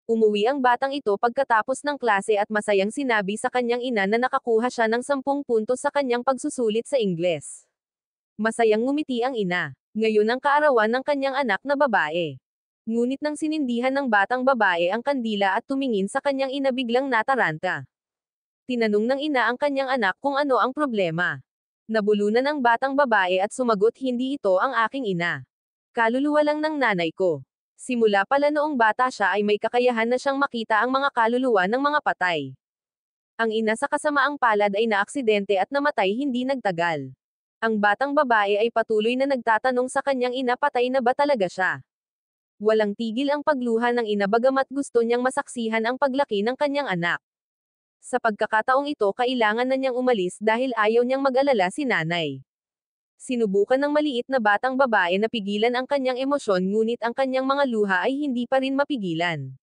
Umuwi ang batang ito pagkatapos ng klase at masayang sinabi sa kanyang ina na nakakuha siya ng 10 puntos sa kanyang pagsusulit sa Ingles. Masayang ngumiti ang ina. Ngayon ang kaarawan ng kanyang anak na babae. Ngunit nang sinindihan ng batang babae ang kandila at tumingin sa kanyang ina biglang nataranta. Tinanong ng ina ang kanyang anak kung ano ang problema. Nabulunan ang batang babae at sumagot, hindi ito ang aking ina. Kaluluwa lang ng nanay ko. Simula pala noong bata siya ay may kakayahan na siyang makita ang mga kaluluwa ng mga patay. Ang ina sa kasamaang palad ay naaksidente at namatay hindi nagtagal. Ang batang babae ay patuloy na nagtatanong sa kanyang ina, patay na ba talaga siya? Walang tigil ang pagluha ng ina bagamat gusto niyang masaksihan ang paglaki ng kanyang anak. Sa pagkakataong ito kailangan na niyang umalis dahil ayaw niyang mag-alala si nanay. Sinubukan ng maliit na batang babae na pigilan ang kanyang emosyon ngunit ang kanyang mga luha ay hindi pa rin mapigilan.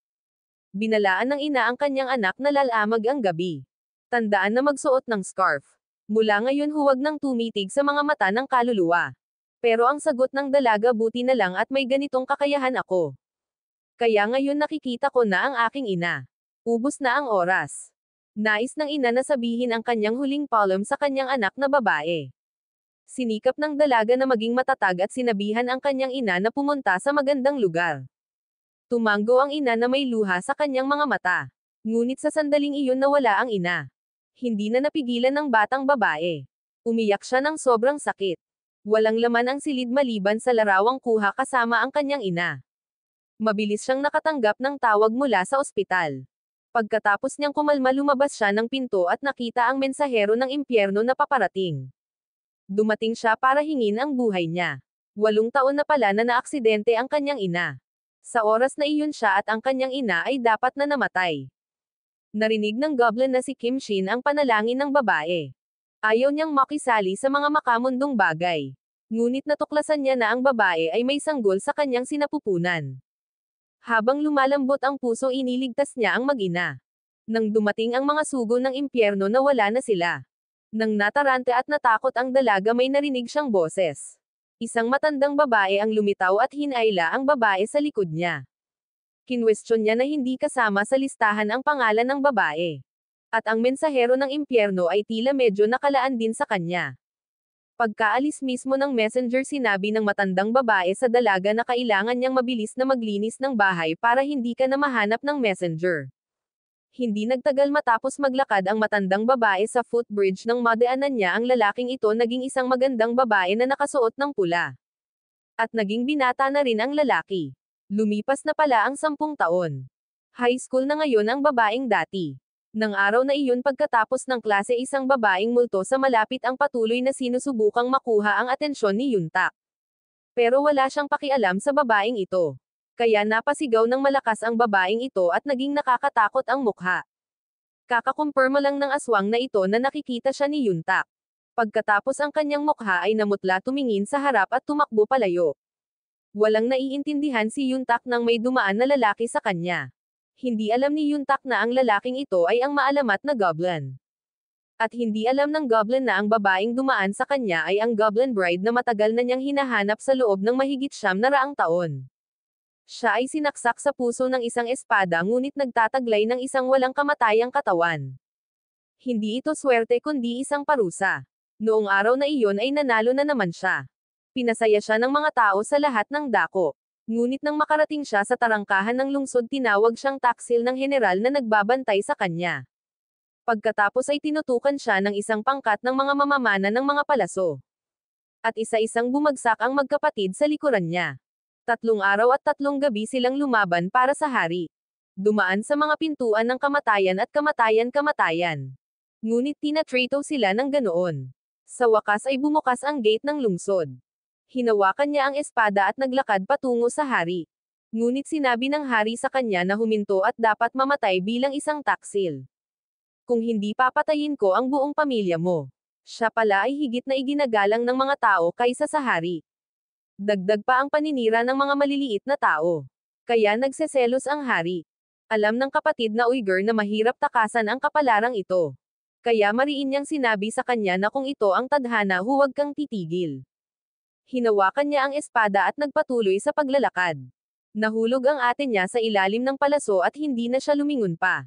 Binalaan ng ina ang kanyang anak na lalamag ang gabi. Tandaan na magsuot ng scarf. Mula ngayon huwag nang tumitig sa mga mata ng kaluluwa. Pero ang sagot ng dalaga, buti na lang at may ganitong kakayahan ako. Kaya ngayon nakikita ko na ang aking ina. Ubos na ang oras. Nais ng ina na sabihin ang kanyang huling paalam sa kanyang anak na babae. Sinikap ng dalaga na maging matatag at sinabihan ang kanyang ina na pumunta sa magandang lugar. Tumanggo ang ina na may luha sa kanyang mga mata. Ngunit sa sandaling iyon nawala ang ina. Hindi na napigilan ng batang babae. Umiyak siya ng sobrang sakit. Walang laman ang silid maliban sa larawang kuha kasama ang kanyang ina. Mabilis siyang nakatanggap ng tawag mula sa ospital. Pagkatapos niyang kumalma lumabas siya ng pinto at nakita ang mensahero ng impyerno na paparating. Dumating siya para hingin ang buhay niya. 8 taon na pala na naaksidente ang kanyang ina. Sa oras na iyon siya at ang kanyang ina ay dapat na namatay. Narinig ng goblin na si Kim Shin ang panalangin ng babae. Ayaw niyang makisali sa mga makamundong bagay. Ngunit natuklasan niya na ang babae ay may sanggol sa kanyang sinapupunan. Habang lumalambot ang puso iniligtas niya ang mag-ina. Nang dumating ang mga sugo ng impyerno nawala na sila. Nang natarante at natakot ang dalaga may narinig siyang boses. Isang matandang babae ang lumitaw at hinayla ang babae sa likod niya. Kinwestiyon niya na hindi kasama sa listahan ang pangalan ng babae. At ang mensahero ng impyerno ay tila medyo nakalaan din sa kanya. Pagkaalis mismo ng messenger sinabi ng matandang babae sa dalaga na kailangan niyang mabilis na maglinis ng bahay para hindi ka na mahanap ng messenger. Hindi nagtagal matapos maglakad ang matandang babae sa footbridge nang madaanan niya ang lalaking ito, naging isang magandang babae na nakasuot ng pula. At naging binata na rin ang lalaki. Lumipas na pala ang 10 taon. High school na ngayon ang babaeng dati. Nang araw na iyon pagkatapos ng klase isang babaeng multo sa malapit ang patuloy na sinusubukang makuha ang atensyon ni Yuntak. Pero wala siyang pakialam sa babaeng ito. Kaya napasigaw ng malakas ang babaeng ito at naging nakakatakot ang mukha. Kakakumpirma lang ng aswang na ito na nakikita siya ni Yuntak. Pagkatapos ang kanyang mukha ay namutla, tumingin sa harap at tumakbo palayo. Walang naiintindihan si Yuntak nang may dumaan na lalaki sa kanya. Hindi alam ni Yuntak na ang lalaking ito ay ang maalamat na goblin. At hindi alam ng goblin na ang babaeng dumaan sa kanya ay ang goblin bride na matagal na niyang hinahanap sa loob ng mahigit 900 taon. Siya ay sinaksak sa puso ng isang espada ngunit nagtataglay ng isang walang kamatayang katawan. Hindi ito swerte kundi isang parusa. Noong araw na iyon ay nanalo na naman siya. Pinasaya siya ng mga tao sa lahat ng dako. Ngunit nang makarating siya sa tarangkahan ng lungsod tinawag siyang taksil ng general na nagbabantay sa kanya. Pagkatapos ay tinutukan siya ng isang pangkat ng mga mamamana ng mga palaso. At isa-isang bumagsak ang magkapatid sa likuran niya. 3 araw at 3 gabi silang lumaban para sa hari. Dumaan sa mga pintuan ng kamatayan at kamatayan-kamatayan. Ngunit tinatrito sila ng ganoon. Sa wakas ay bumukas ang gate ng lungsod. Hinawakan niya ang espada at naglakad patungo sa hari. Ngunit sinabi ng hari sa kanya na huminto at dapat mamatay bilang isang taksil. Kung hindi papatayin ko ang buong pamilya mo. Siya pala ay higit na iginagalang ng mga tao kaysa sa hari. Dagdag pa ang paninira ng mga maliliit na tao. Kaya nagseselos ang hari. Alam ng kapatid na Uyghur na mahirap takasan ang kapalarang ito. Kaya mariin niyang sinabi sa kanya na kung ito ang tadhana huwag kang titigil. Hinawakan niya ang espada at nagpatuloy sa paglalakad. Nahulog ang ate niya sa ilalim ng palaso at hindi na siya lumingon pa.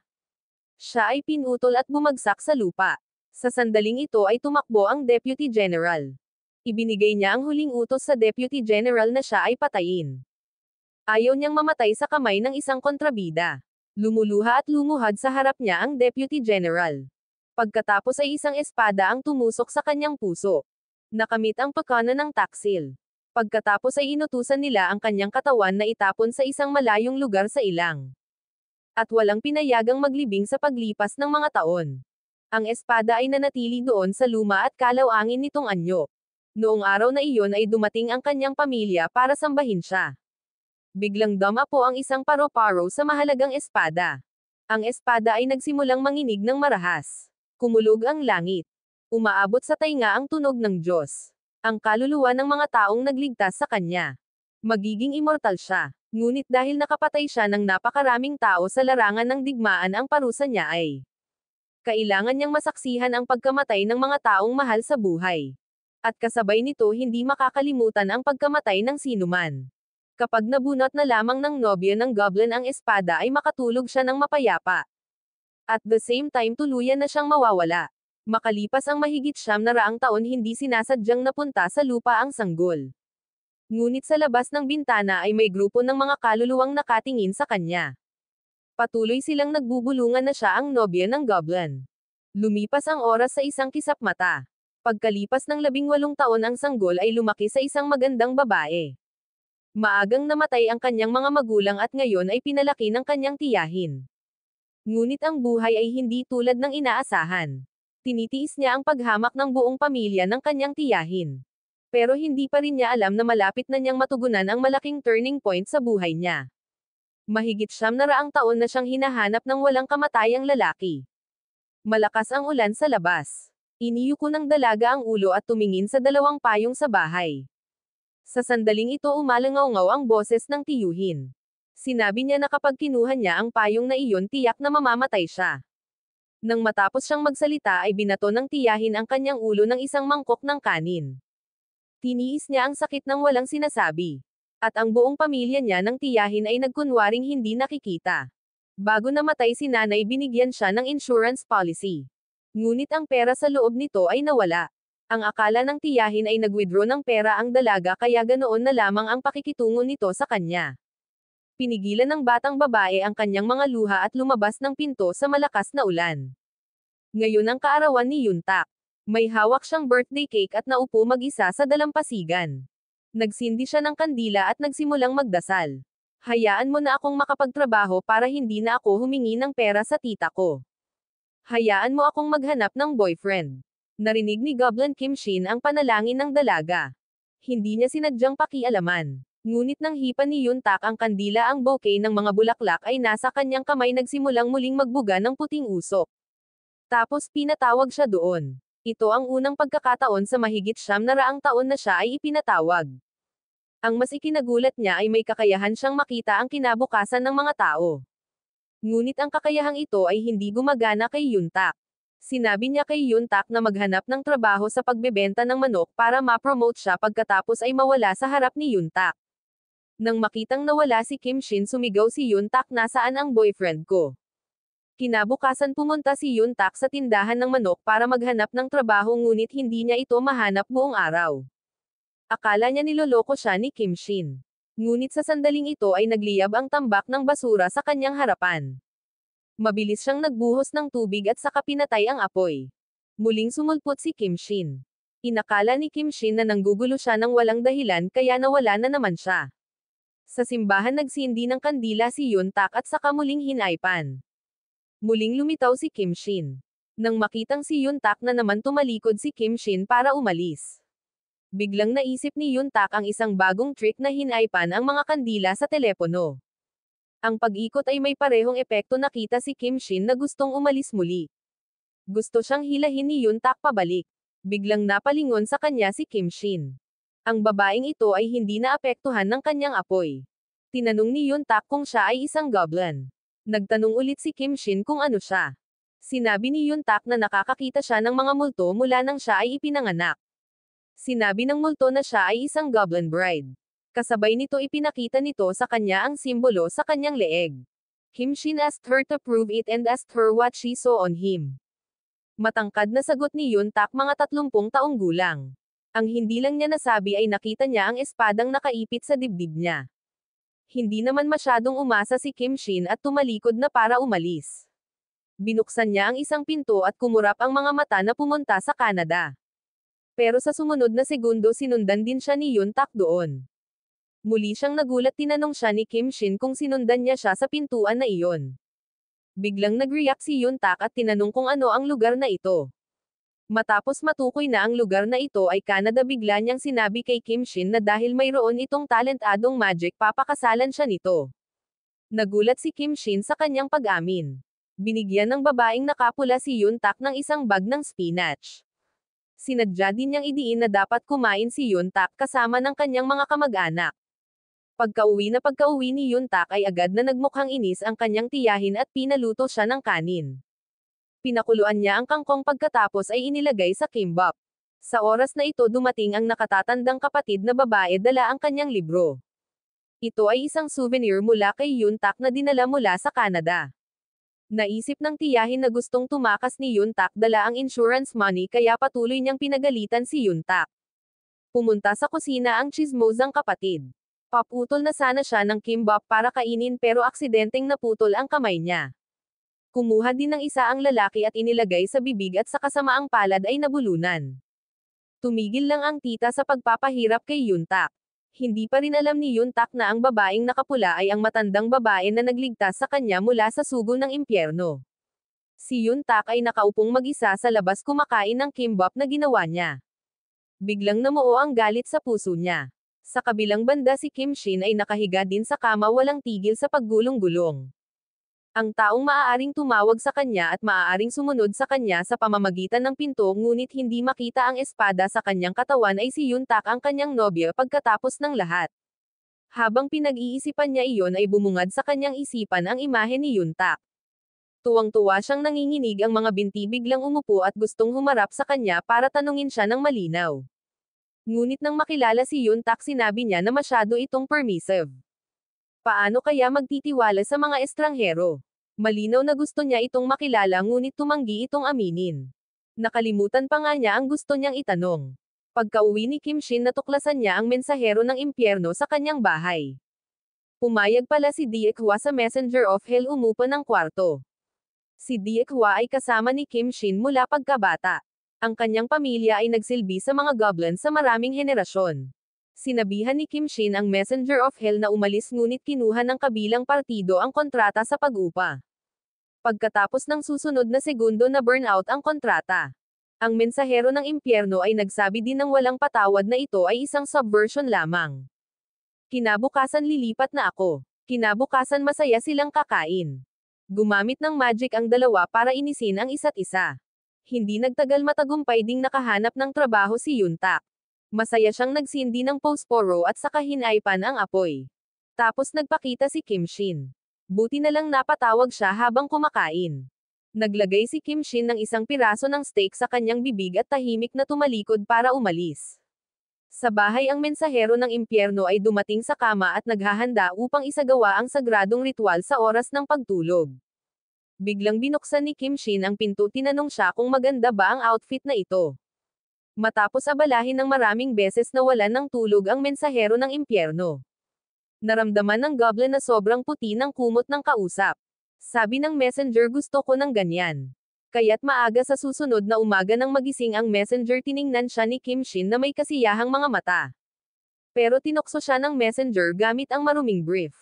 Siya ay pinutol at bumagsak sa lupa. Sa sandaling ito ay tumakbo ang Deputy General. Ibinigay niya ang huling utos sa Deputy General na siya ay patayin. Ayaw niyang mamatay sa kamay ng isang kontrabida. Lumuluha at lumuhad sa harap niya ang Deputy General. Pagkatapos ay isang espada ang tumusok sa kanyang puso. Nakamit ang pakana ng taksil. Pagkatapos ay inutusan nila ang kanyang katawan na itapon sa isang malayong lugar sa ilang. At walang pinayagang maglibing sa paglipas ng mga taon. Ang espada ay nanatili doon sa luma at kalaw-angin nitong anyo. Noong araw na iyon ay dumating ang kanyang pamilya para sambahin siya. Biglang dumapo ang isang paro-paro sa mahalagang espada. Ang espada ay nagsimulang manginig ng marahas. Kumulog ang langit. Umaabot sa tainga ang tunog ng Diyos. Ang kaluluwa ng mga taong nagligtas sa kanya. Magiging immortal siya. Ngunit dahil nakapatay siya ng napakaraming tao sa larangan ng digmaan, ang parusa niya ay kailangan niyang masaksihan ang pagkamatay ng mga taong mahal sa buhay. At kasabay nito hindi makakalimutan ang pagkamatay ng sinuman. Kapag nabunot na lamang ng nobya ng goblin ang espada ay makatulog siya ng mapayapa. At the same time tuluyan na siyang mawawala. Makalipas ang mahigit 900 taon hindi sinasadyang napunta sa lupa ang sanggol. Ngunit sa labas ng bintana ay may grupo ng mga kaluluwang nakatingin sa kanya. Patuloy silang nagbubulungan na siya ang nobya ng goblin. Lumipas ang oras sa isang kisap mata. Pagkalipas ng 18 taon ang sanggol ay lumaki sa isang magandang babae. Maagang namatay ang kanyang mga magulang at ngayon ay pinalaki ng kanyang tiyahin. Ngunit ang buhay ay hindi tulad ng inaasahan. Tinitiis niya ang paghamak ng buong pamilya ng kanyang tiyahin. Pero hindi pa rin niya alam na malapit na niyang matugunan ang malaking turning point sa buhay niya. Mahigit 900 taon na siyang hinahanap ng walang kamatayang lalaki. Malakas ang ulan sa labas. Iniyuko ng dalaga ang ulo at tumingin sa 2 payong sa bahay. Sa sandaling ito umalangaw-ngaw ang boses ng tiyuhin. Sinabi niya na kapag kinuha niya ang payong na iyon tiyak na mamamatay siya. Nang matapos siyang magsalita ay binato ng tiyahin ang kanyang ulo ng isang mangkok ng kanin. Tiniis niya ang sakit ng walang sinasabi. At ang buong pamilya niya ng tiyahin ay nagkunwaring hindi nakikita. Bago namatay si nanay binigyan siya ng insurance policy. Ngunit ang pera sa loob nito ay nawala. Ang akala ng tiyahin ay nag-withdraw ng pera ang dalaga kaya ganoon na lamang ang pakikitungo nito sa kanya. Pinigilan ng batang babae ang kanyang mga luha at lumabas ng pinto sa malakas na ulan. Ngayon ang kaarawan ni Yuntak. May hawak siyang birthday cake at naupo mag-isa sa dalampasigan. Nagsindi siya ng kandila at nagsimulang magdasal. Hayaan mo na akong makapagtrabaho para hindi na ako humingi ng pera sa tita ko. Hayaan mo akong maghanap ng boyfriend. Narinig ni Goblin Kim Shin ang panalangin ng dalaga. Hindi niya sinadyang pakialaman. Ngunit nang hipan ni Yuntak ang kandila ang bouquet ng mga bulaklak ay nasa kanyang kamay nagsimulang muling magbuga ng puting usok. Tapos pinatawag siya doon. Ito ang unang pagkakataon sa mahigit 900 taon na siya ay ipinatawag. Ang mas ikinagulat niya ay may kakayahan siyang makita ang kinabukasan ng mga tao. Ngunit ang kakayahang ito ay hindi gumagana kay Yuntak. Sinabi niya kay Yuntak na maghanap ng trabaho sa pagbebenta ng manok para ma-promote siya pagkatapos ay mawala sa harap ni Yuntak. Nang makitang nawala si Kim Shin sumigaw si Yuntak, nasaan ang boyfriend ko? Kinabukasan pumunta si Yuntak sa tindahan ng manok para maghanap ng trabaho ngunit hindi niya ito mahanap buong araw. Akala niya niloloko siya ni Kim Shin. Ngunit sa sandaling ito ay nagliyab ang tambak ng basura sa kanyang harapan. Mabilis siyang nagbuhos ng tubig at saka pinatay ang apoy. Muling sumulpot si Kim Shin. Inakala ni Kim Shin na nanggugulo siya ng walang dahilan kaya nawala na naman siya. Sa simbahan nagsindi ng kandila si Yuntak at saka muling hinaypan. Muling lumitaw si Kim Shin. Nang makitang si Yuntak na naman tumalikod si Kim Shin para umalis. Biglang naisip ni Yuntak ang isang bagong trick na hinaypan ang mga kandila sa telepono. Ang pag-ikot ay may parehong epekto. Nakita si Kim Shin na gustong umalis muli. Gusto siyang hilahin ni Yuntak pabalik. Biglang napalingon sa kanya si Kim Shin. Ang babaeng ito ay hindi naapektuhan ng kanyang apoy. Tinanong ni Yuntak kung siya ay isang goblin. Nagtanong ulit si Kim Shin kung ano siya. Sinabi ni Yuntak na nakakakita siya ng mga multo mula nang siya ay ipinanganak. Sinabi ng multo na siya ay isang goblin bride. Kasabay nito ipinakita nito sa kanya ang simbolo sa kanyang leeg. Kim Shin asked her to prove it and asked her what she saw on him. Matangkad na sagot ni Yun Tak, mga 30 taong gulang. Ang hindi lang niya nasabi ay nakita niya ang espadang nakaipit sa dibdib niya. Hindi naman masyadong umasa si Kim Shin at tumalikod na para umalis. Binuksan niya ang isang pinto at kumurap ang mga mata na pumunta sa Canada. Pero sa sumunod na segundo sinundan din siya ni Yun Tak doon. Muli siyang nagulat, tinanong siya ni Kim Shin kung sinundan niya siya sa pintuan na iyon. Biglang nag-react si Yun Tak at tinanong kung ano ang lugar na ito. Matapos matukoy na ang lugar na ito ay Canada, bigla niyang sinabi kay Kim Shin na dahil mayroon itong talentadong magic papakasalan siya nito. Nagulat si Kim Shin sa kanyang pag-amin. Binigyan ng babaeng nakapula si Yun Tak ng isang bag ng spinach. Sinadya din niyang idiin na dapat kumain si Yun Tak kasama ng kanyang mga kamag-anak. Pagka-uwi ni Yun Tak ay agad na nagmukhang inis ang kanyang tiyahin at pinaluto siya ng kanin. Pinakuluan niya ang kangkong pagkatapos ay inilagay sa kimbap. Sa oras na ito dumating ang nakatatandang kapatid na babae, dala ang kanyang libro. Ito ay isang souvenir mula kay Yun Tak na dinala mula sa Canada. Naisip ng tiyahin na gustong tumakas ni Yun Tak dala ang insurance money, kaya patuloy niyang pinagalitan si Yun Tak. Pumunta sa kusina ang tsismosang kapatid. Paputol na sana siya ng kimbap para kainin pero aksidenteng naputol ang kamay niya. Kumuha din ng isa ang lalaki at inilagay sa bibig at sa kasamaang palad ay nabulunan. Tumigil lang ang tita sa pagpapahirap kay Yun Tak. Hindi pa rin alam ni Yun Tak na ang babaeng nakapula ay ang matandang babae na nagligtas sa kanya mula sa sugo ng impyerno. Si Yun Tak ay nakaupong mag-isa sa labas kumakain ng kimbap na ginawa niya. Biglang namuo ang galit sa puso niya. Sa kabilang banda si Kim Shin ay nakahiga din sa kama, walang tigil sa paggulong-gulong. Ang taong maaaring tumawag sa kanya at maaaring sumunod sa kanya sa pamamagitan ng pinto, ngunit hindi makita ang espada sa kanyang katawan ay si Yun Tak, ang kanyang nobya. Pagkatapos ng lahat, habang pinag-iisipan niya iyon ay bumungad sa kanyang isipan ang imahe ni Yun Tak. Tuwang-tuwa siyang nanginginig, ang mga binti biglang umupo at gustong humarap sa kanya para tanungin siya ng malinaw. Ngunit nang makilala si Yun Tak, sinabi niya na masyado itong permissive. Paano kaya magtitiwala sa mga estranghero? Malinaw na gusto niya itong makilala, ngunit tumanggi itong aminin. Nakalimutan pa nga niya ang gusto niyang itanong. Pagka-uwi ni Kim Shin, natuklasan niya ang mensahero ng impyerno sa kanyang bahay. Pumayag pala si Diek Hwa sa Messenger of Hell umupa ng kwarto. Si Diek Hwa ay kasama ni Kim Shin mula pagkabata. Ang kanyang pamilya ay nagsilbi sa mga goblins sa maraming henerasyon. Sinabihan ni Kim Shin ang Messenger of Hell na umalis, ngunit kinuha ng kabilang partido ang kontrata sa pag-upa. Pagkatapos ng susunod na segundo na burnout ang kontrata, ang mensahero ng impyerno ay nagsabi din ng walang patawad na ito ay isang subversion lamang. Kinabukasan lilipat na ako. Kinabukasan masaya silang kakain. Gumamit ng magic ang dalawa para inisin ang isa't isa. Hindi nagtagal, matagumpay ding nakahanap ng trabaho si Yun Tak. Masaya siyang nagsindi ng posporo at saka hinaypan ang apoy. Tapos nagpakita si Kim Shin. Buti na lang napatawag siya habang kumakain. Naglagay si Kim Shin ng isang piraso ng steak sa kanyang bibig at tahimik na tumalikod para umalis. Sa bahay, ang mensahero ng impyerno ay dumating sa kama at naghahanda upang isagawa ang sagradong ritual sa oras ng pagtulog. Biglang binuksan ni Kim Shin ang pinto, tinanong siya kung maganda ba ang outfit na ito. Matapos abalahin ng maraming beses na wala ng tulog ang mensahero ng impyerno, naramdaman ng goblin na sobrang puti ng kumot ng kausap. Sabi ng messenger, gusto ko ng ganyan. Kaya't maaga sa susunod na umaga nang magising ang messenger, tiningnan siya ni Kim Shin na may kasiyahang mga mata. Pero tinukso siya ng messenger gamit ang maruming brief.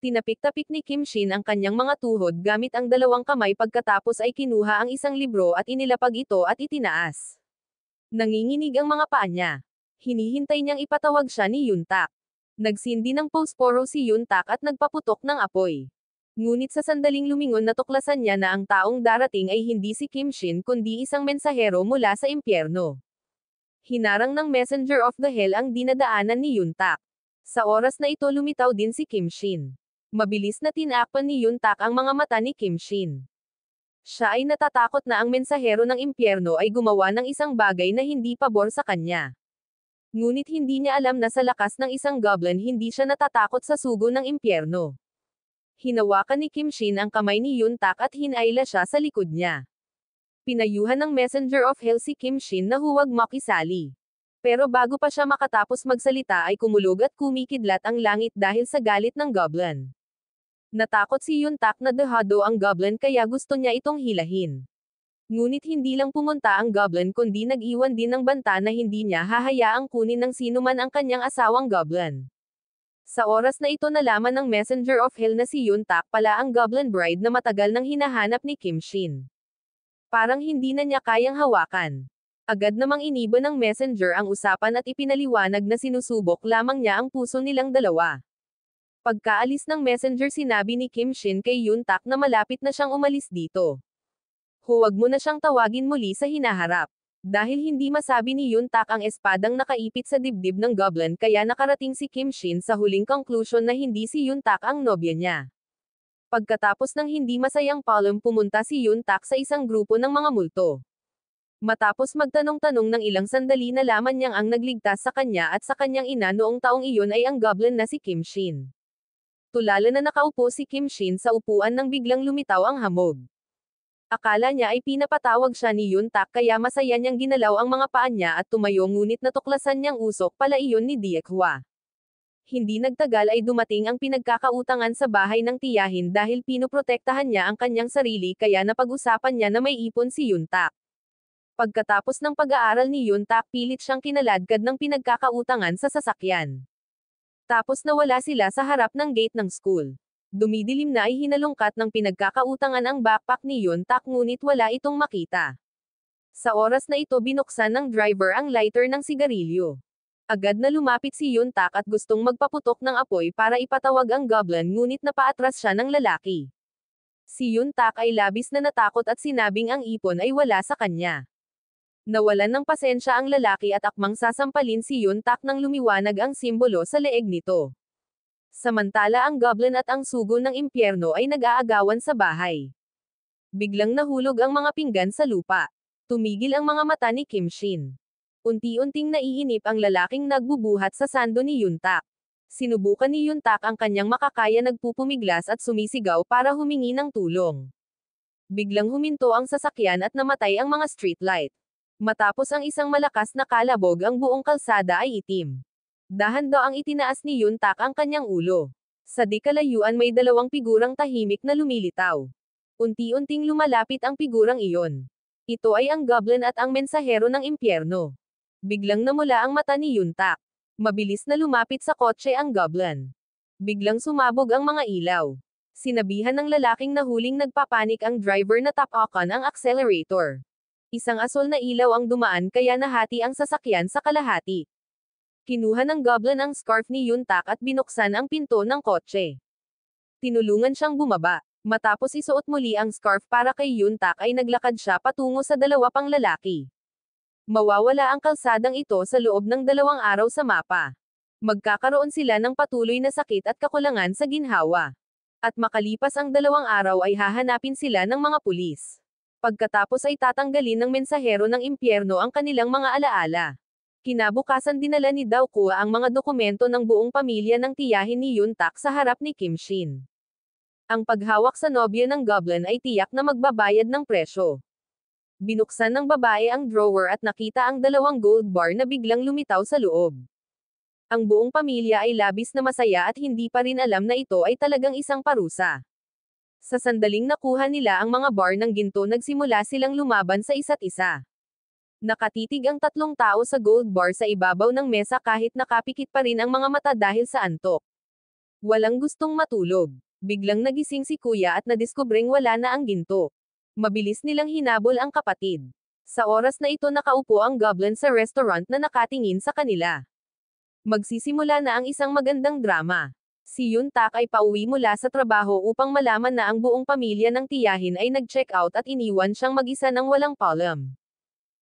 Tinapik-tapik ni Kim Shin ang kanyang mga tuhod gamit ang dalawang kamay, pagkatapos ay kinuha ang isang libro at inilapag ito at itinaas. Nanginginig ang mga paa niya. Hinihintay niyang ipatawag siya ni Yun Tak. Nagsindi ng posporo si Yun Tak at nagpaputok ng apoy. Ngunit sa sandaling lumingon, natuklasan niya na ang taong darating ay hindi si Kim Shin kundi isang mensahero mula sa impyerno. Hinarang ng Messenger of the Hell ang dinadaanan ni Yun Tak. Sa oras na ito lumitaw din si Kim Shin. Mabilis na tinakpan ni Yun Tak ang mga mata ni Kim Shin. Siya ay natatakot na ang mensahero ng impyerno ay gumawa ng isang bagay na hindi pabor sa kanya. Ngunit hindi niya alam na sa lakas ng isang goblin hindi siya natatakot sa sugo ng impyerno. Hinawakan ni Kim Shin ang kamay ni Yun Tak at hinayla siya sa likod niya. Pinayuhan ng Messenger of Hell si Kim Shin na huwag makisali. Pero bago pa siya makatapos magsalita ay kumulog at kumikidlat ang langit dahil sa galit ng goblin. Natakot si Yun Tak na dehado ang goblin kaya gusto niya itong hilahin. Ngunit hindi lang pumunta ang goblin kundi nag-iwan din ng banta na hindi niya hahayaang kunin ng sinuman ang kanyang asawang goblin. Sa oras na ito nalaman ng Messenger of Hell na si Yun Tak pala ang goblin bride na matagal nang hinahanap ni Kim Shin. Parang hindi na niya kayang hawakan. Agad namang iniba ng messenger ang usapan at ipinaliwanag na sinusubok lamang niya ang puso nilang dalawa. Pagkaalis ng messenger sinabi ni Kim Shin kay Yun Tak na malapit na siyang umalis dito. Huwag mo na siyang tawagin muli sa hinaharap. Dahil hindi masabi ni Yun Tak ang espadang nakaipit sa dibdib ng goblin kaya nakarating si Kim Shin sa huling conclusion na hindi si Yun Tak ang nobya niya. Pagkatapos ng hindi masayang palom pumunta si Yun Tak sa isang grupo ng mga multo. Matapos magtanong-tanong ng ilang sandali nalaman niyang ang nagligtas sa kanya at sa kanyang ina noong taong iyon ay ang goblin na si Kim Shin. Tulala na nakaupo si Kim Shin sa upuan nang biglang lumitaw ang hamog. Akala niya ay pinapatawag siya ni Yun Tak kaya masaya niyang ginalaw ang mga paa niya at tumayo ngunit natuklasan niyang usok pala iyon ni Diakhua. Hindi nagtagal ay dumating ang pinagkakautangan sa bahay ng tiyahin dahil pinoprotektahan niya ang kanyang sarili kaya napag-usapan niya na may ipon si Yun Tak. Pagkatapos ng pag-aaral ni Yun Tak pilit siyang kinaladkad ng pinagkakautangan sa sasakyan. Tapos nawala sila sa harap ng gate ng school. Dumidilim na ay hinalungkat ng pinagkakautangan ang backpack ni Yun Tak ngunit wala itong makita. Sa oras na ito binuksan ng driver ang lighter ng sigarilyo. Agad na lumapit si Yun Tak at gustong magpaputok ng apoy para ipatawag ang goblin ngunit napaatras siya ng lalaki. Si Yun Tak ay labis na natakot at sinabing ang ipon ay wala sa kanya. Nawalan ng pasensya ang lalaki at akmang sasampalin si Yun Tak nang lumiwanag ang simbolo sa leeg nito. Samantala ang goblin at ang sugo ng impyerno ay nag-aagawan sa bahay. Biglang nahulog ang mga pinggan sa lupa. Tumigil ang mga mata ni Kim Shin. Unti-unting naiinip ang lalaking nagbubuhat sa sando ni Yun Tak. Sinubukan ni Yun Tak ang kanyang makakaya nagpupumiglas at sumisigaw para humingi ng tulong. Biglang huminto ang sasakyan at namatay ang mga streetlight. Matapos ang isang malakas na kalabog ang buong kalsada ay itim. Dahan-daang itinaas ni Yun Tak ang kanyang ulo. Sa di kalayuan may dalawang figurang tahimik na lumilitaw. Unti-unting lumalapit ang figurang iyon. Ito ay ang goblin at ang mensahero ng impyerno. Biglang namula ang mata ni Yun Tak. Mabilis na lumapit sa kotse ang goblin. Biglang sumabog ang mga ilaw. Sinabihan ng lalaking nahuling nagpapanik ang driver na tapakan ang accelerator. Isang asol na ilaw ang dumaan kaya nahati ang sasakyan sa kalahati. Kinuha ng goblin ang scarf ni Yun Tak at binuksan ang pinto ng kotse. Tinulungan siyang bumaba. Matapos isuot muli ang scarf para kay Yun Tak ay naglakad siya patungo sa dalawa pang lalaki. Mawawala ang kalsadang ito sa loob ng 2 araw sa mapa. Magkakaroon sila ng patuloy na sakit at kakulangan sa ginhawa. At makalipas ang 2 araw ay hahanapin sila ng mga pulis. Pagkatapos ay tatanggalin ng mensahero ng impyerno ang kanilang mga alaala. Kinabukasan dinala ni Diakhua ang mga dokumento ng buong pamilya ng tiyahin ni Yun Tak sa harap ni Kim Shin. Ang paghawak sa nobya ng goblin ay tiyak na magbabayad ng presyo. Binuksan ng babae ang drawer at nakita ang 2 gold bar na biglang lumitaw sa loob. Ang buong pamilya ay labis na masaya at hindi pa rin alam na ito ay talagang isang parusa. Sa sandaling nakuha nila ang mga bar ng ginto nagsimula silang lumaban sa isa't isa. Nakatitig ang 3 tao sa gold bar sa ibabaw ng mesa kahit nakapikit pa rin ang mga mata dahil sa antok. Walang gustong matulog. Biglang nagising si kuya at nadiskubring wala na ang ginto. Mabilis nilang hinabol ang kapatid. Sa oras na ito nakaupo ang goblin sa restaurant na nakatingin sa kanila. Magsisimula na ang isang magandang drama. Si Yun Tak ay pauwi mula sa trabaho upang malaman na ang buong pamilya ng tiyahin ay nag-check out at iniwan siyang mag-isa ng walang palm.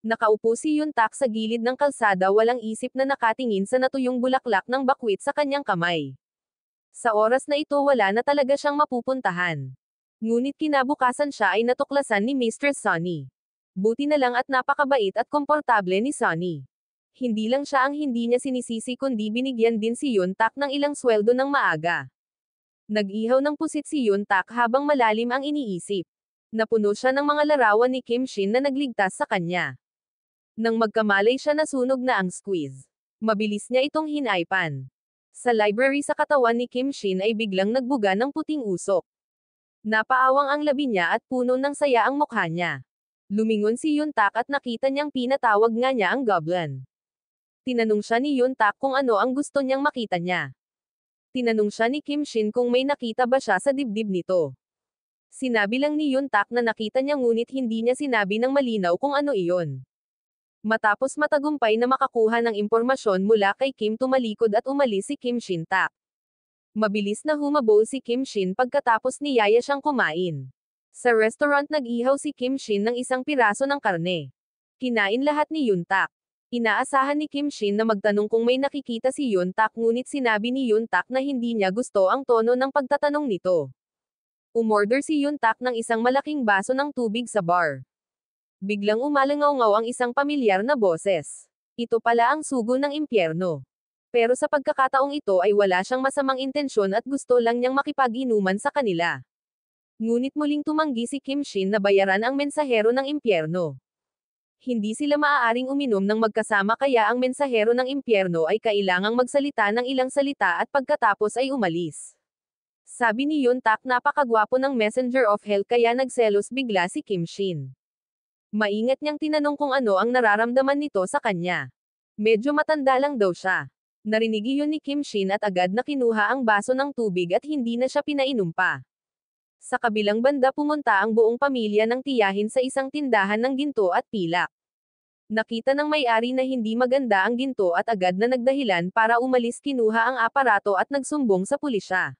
Nakaupo si Yun Tak sa gilid ng kalsada walang isip na nakatingin sa natuyong bulaklak ng bakwit sa kanyang kamay. Sa oras na ito wala na talaga siyang mapupuntahan. Ngunit kinabukasan siya ay natuklasan ni Mr. Sunny. Buti na lang at napakabait at komportable ni Sunny. Hindi lang siya ang hindi niya sinisisi kundi binigyan din si Yuntak ng ilang sweldo ng maaga. Nag-ihaw ng pusit si Yuntak habang malalim ang iniisip. Napuno siya ng mga larawan ni Kim Shin na nagligtas sa kanya. Nang magkamalay siya nasunog na ang squeeze. Mabilis niya itong hinaypan. Sa library sa katawan ni Kim Shin ay biglang nagbuga ng puting usok. Napaawang ang labi niya at puno ng saya ang mukha niya. Lumingon si Yuntak at nakita niyang pinatawag nga niya ang goblin. Tinanong siya ni Yuntak kung ano ang gusto niyang makita niya. Tinanong siya ni Kim Shin kung may nakita ba siya sa dibdib nito. Sinabi lang ni Yuntak na nakita niya ngunit hindi niya sinabi ng malinaw kung ano iyon. Matapos matagumpay na makakuha ng impormasyon mula kay Kim tumalikod at umalis si Kim Shin Tak. Mabilis na humabol si Kim Shin pagkatapos niyaya siyang kumain. Sa restaurant nag-ihaw si Kim Shin ng isang piraso ng karne. Kinain lahat ni Yuntak. Inaasahan ni Kim Shin na magtanong kung may nakikita si Yuntak ngunit sinabi ni Yuntak na hindi niya gusto ang tono ng pagtatanong nito. Umorder si Yuntak ng isang malaking baso ng tubig sa bar. Biglang umalangaw-ngaw ang isang pamilyar na boses. Ito pala ang sugo ng impyerno. Pero sa pagkakataong ito ay wala siyang masamang intensyon at gusto lang niyang makipag-inuman sa kanila. Ngunit muling tumanggi si Kim Shin na bayaran ang mensahero ng impyerno. Hindi sila maaaring uminom ng magkasama kaya ang mensahero ng impyerno ay kailangang magsalita ng ilang salita at pagkatapos ay umalis. Sabi ni Yuntak napakagwapo ng messenger of hell kaya nagselos bigla si Kim Shin. Maingat niyang tinanong kung ano ang nararamdaman nito sa kanya. Medyo matanda lang daw siya. Narinig iyon ni Kim Shin at agad na kinuha ang baso ng tubig at hindi na siya pinainom pa. Sa kabilang banda pumunta ang buong pamilya ng tiyahin sa isang tindahan ng ginto at pilak. Nakita ng may-ari na hindi maganda ang ginto at agad na nagdahilan para umalis kinuha ang aparato at nagsumbong sa pulisya.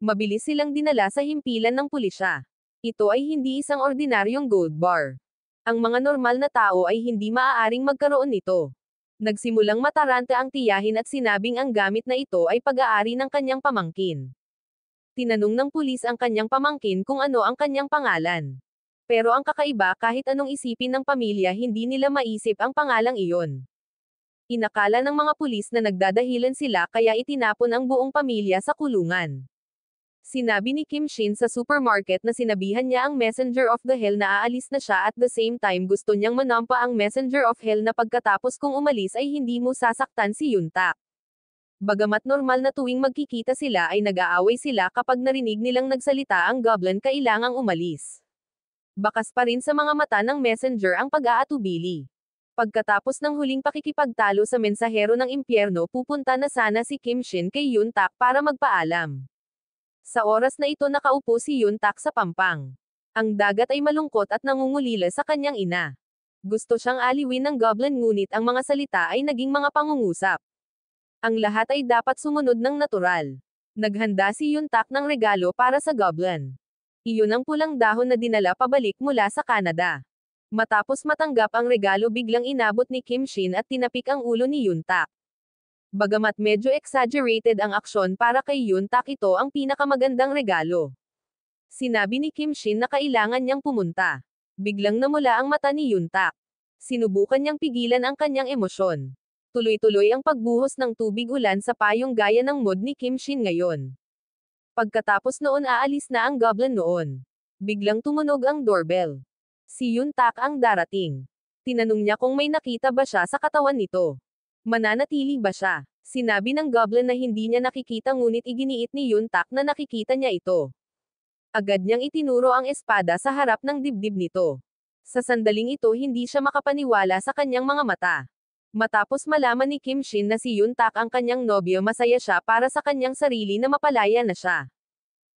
Mabilis silang dinala sa himpilan ng pulisya. Ito ay hindi isang ordinaryong gold bar. Ang mga normal na tao ay hindi maaaring magkaroon nito. Nagsimulang mataranta ang tiyahin at sinabing ang gamit na ito ay pag-aari ng kanyang pamangkin. Tinanong ng pulis ang kanyang pamangkin kung ano ang kanyang pangalan. Pero ang kakaiba kahit anong isipin ng pamilya hindi nila maisip ang pangalang iyon. Inakala ng mga pulis na nagdadahilan sila kaya itinapon ang buong pamilya sa kulungan. Sinabi ni Kim Shin sa supermarket na sinabihan niya ang messenger of the hell na aalis na siya at the same time gusto niyang manampa ang messenger of hell na pagkatapos kung umalis ay hindi mo sasaktan si Yuntak. Bagamat normal na tuwing magkikita sila ay nag-aaway sila kapag narinig nilang nagsalita ang goblin kailangang umalis. Bakas pa rin sa mga mata ng messenger ang pag-aatubili. Pagkatapos ng huling pakikipagtalo sa mensahero ng impyerno pupunta na sana si Kim Shin kay Yuntak para magpaalam. Sa oras na ito nakaupo si Yuntak sa pampang. Ang dagat ay malungkot at nangungulila sa kanyang ina. Gusto siyang aliwin ng goblin ngunit ang mga salita ay naging mga pangungusap. Ang lahat ay dapat sumunod ng natural. Naghanda si Yuntak ng regalo para sa goblin. Iyon ang pulang dahon na dinala pabalik mula sa Canada. Matapos matanggap ang regalo biglang inabot ni Kim Shin at tinapik ang ulo ni Yuntak. Bagamat medyo exaggerated ang aksyon para kay Yuntak ito ang pinakamagandang regalo. Sinabi ni Kim Shin na kailangan niyang pumunta. Biglang namula ang mata ni Yuntak. Sinubukan niyang pigilan ang kanyang emosyon. Tuloy-tuloy ang pagbuhos ng tubig ulan sa payong gaya ng mood ni Kim Shin ngayon. Pagkatapos noon aalis na ang goblin noon. Biglang tumunog ang doorbell. Si Yuntak ang darating. Tinanong niya kung may nakita ba siya sa katawan nito. Mananatili ba siya? Sinabi ng goblin na hindi niya nakikita ngunit iginiit ni Yuntak na nakikita niya ito. Agad niyang itinuro ang espada sa harap ng dibdib nito. Sa sandaling ito hindi siya makapaniwala sa kanyang mga mata. Matapos malaman ni Kim Shin na si Yuntak ang kanyang nobyo masaya siya para sa kanyang sarili na mapalaya na siya.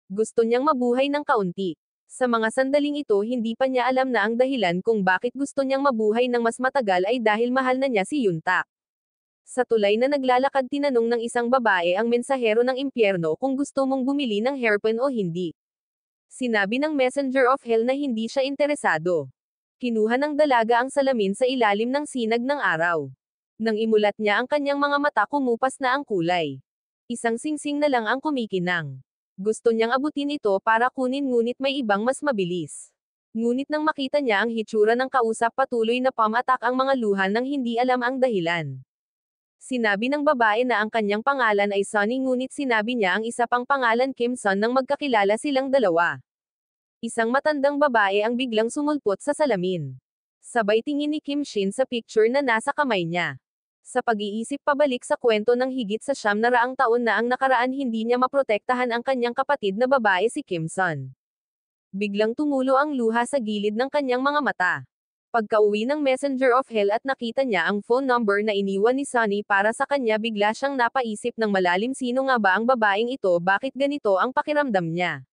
Gusto niyang mabuhay ng kaunti. Sa mga sandaling ito hindi pa niya alam na ang dahilan kung bakit gusto niyang mabuhay ng mas matagal ay dahil mahal na niya si Yuntak. Sa tulay na naglalakad tinanong ng isang babae ang mensahero ng impyerno kung gusto mong bumili ng hairpin o hindi. Sinabi ng messenger of hell na hindi siya interesado. Kinuha ng dalaga ang salamin sa ilalim ng sinag ng araw. Nang imulat niya ang kanyang mga mata kumupas na ang kulay. Isang singsing na lang ang kumikinang. Gusto niyang abutin ito para kunin ngunit may ibang mas mabilis. Ngunit nang makita niya ang hitsura ng kausap patuloy na pamatak ang mga luha nang hindi alam ang dahilan. Sinabi ng babae na ang kanyang pangalan ay Sunny ngunit sinabi niya ang isa pang pangalan Kim Sun nang magkakilala silang dalawa. Isang matandang babae ang biglang sumulpot sa salamin. Sabay tingin ni Kim Shin sa picture na nasa kamay niya. Sa pag-iisip pabalik sa kwento ng higit sa 900 taon na ang nakaraan hindi niya maprotektahan ang kanyang kapatid na babae si Kim Sun. Biglang tumulo ang luha sa gilid ng kanyang mga mata. Pagka-uwi ng Messenger of Hell at nakita niya ang phone number na iniwan ni Sunny para sa kanya bigla siyang napaisip ng malalim sino nga ba ang babaeng ito bakit ganito ang pakiramdam niya.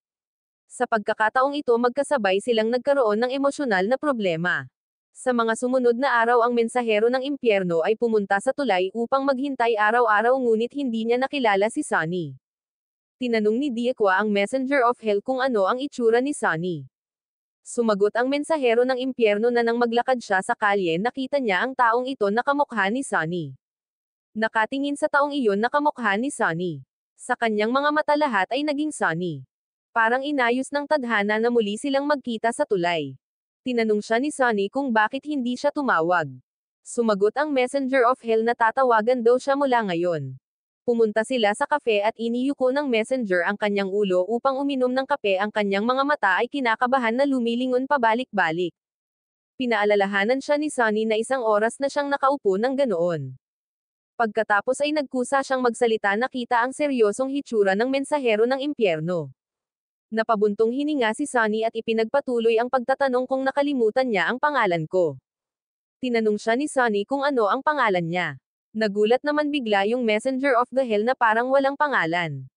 Sa pagkakataong ito magkasabay silang nagkaroon ng emosyonal na problema. Sa mga sumunod na araw ang mensahero ng impyerno ay pumunta sa tulay upang maghintay araw-araw ngunit hindi niya nakilala si Sunny. Tinanong ni Diekwa ang Messenger of Hell kung ano ang itsura ni Sunny. Sumagot ang mensahero ng impyerno na nang maglakad siya sa kalye nakita niya ang taong ito na kamukha ni Sunny. Nakatingin sa taong iyon na kamukha ni Sunny. Sa kanyang mga mata lahat ay naging Sunny. Parang inayos ng tadhana na muli silang magkita sa tulay. Tinanong siya ni Sunny kung bakit hindi siya tumawag. Sumagot ang Messenger of Hell na tatawagan daw siya mula ngayon. Pumunta sila sa kafe at iniyuko ng messenger ang kanyang ulo upang uminom ng kape ang kanyang mga mata ay kinakabahan na lumilingon pabalik-balik. Pinaalalahanan siya ni Sunny na 1 oras na siyang nakaupo ng ganoon. Pagkatapos ay nagkusa siyang magsalita nakita ang seryosong hitsura ng mensahero ng impyerno. Napabuntong hininga si Sunny at ipinagpatuloy ang pagtatanong kung nakalimutan niya ang pangalan ko. Tinanong siya ni Sunny kung ano ang pangalan niya. Nagulat naman bigla yung Messenger of the Hell na parang walang pangalan.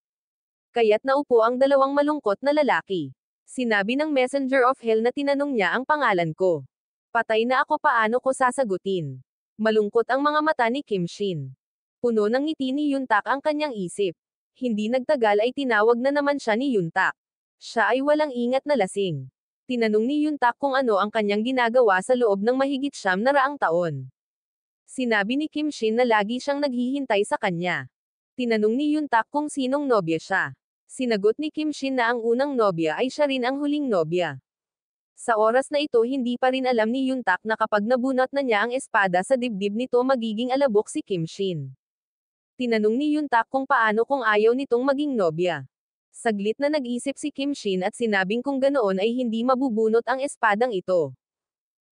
Kaya't naupo ang dalawang malungkot na lalaki. Sinabi ng Messenger of Hell na tinanong niya ang pangalan ko. Patay na ako paano ko sasagutin. Malungkot ang mga mata ni Kim Shin. Puno ng ngiti ni Yuntak ang kanyang isip. Hindi nagtagal ay tinawag na naman siya ni Yuntak. Siya ay walang ingat na lasing. Tinanong ni Yuntak kung ano ang kanyang ginagawa sa loob ng mahigit 900 taon. Sinabi ni Kim Shin na lagi siyang naghihintay sa kanya. Tinanong ni Yuntak kung sinong nobya siya. Sinagot ni Kim Shin na ang unang nobya ay siya rin ang huling nobya. Sa oras na ito hindi pa rin alam ni Yuntak na kapag nabunot na niya ang espada sa dibdib nito magiging alabok si Kim Shin. Tinanong ni Yuntak kung paano kung ayaw nitong maging nobya. Saglit na nag-isip si Kim Shin at sinabing kung ganoon ay hindi mabubunot ang espadang ito.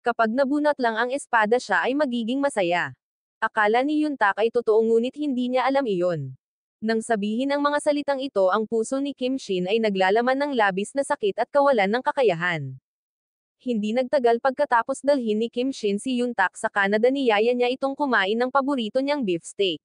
Kapag nabunot lang ang espada siya ay magiging masaya. Akala ni Yuntak ay totoo ngunit hindi niya alam iyon. Nang sabihin ang mga salitang ito ang puso ni Kim Shin ay naglalaman ng labis na sakit at kawalan ng kakayahan. Hindi nagtagal pagkatapos dalhin ni Kim Shin si Yuntak sa Canada niyaya niya itong kumain ng paborito niyang beefsteak.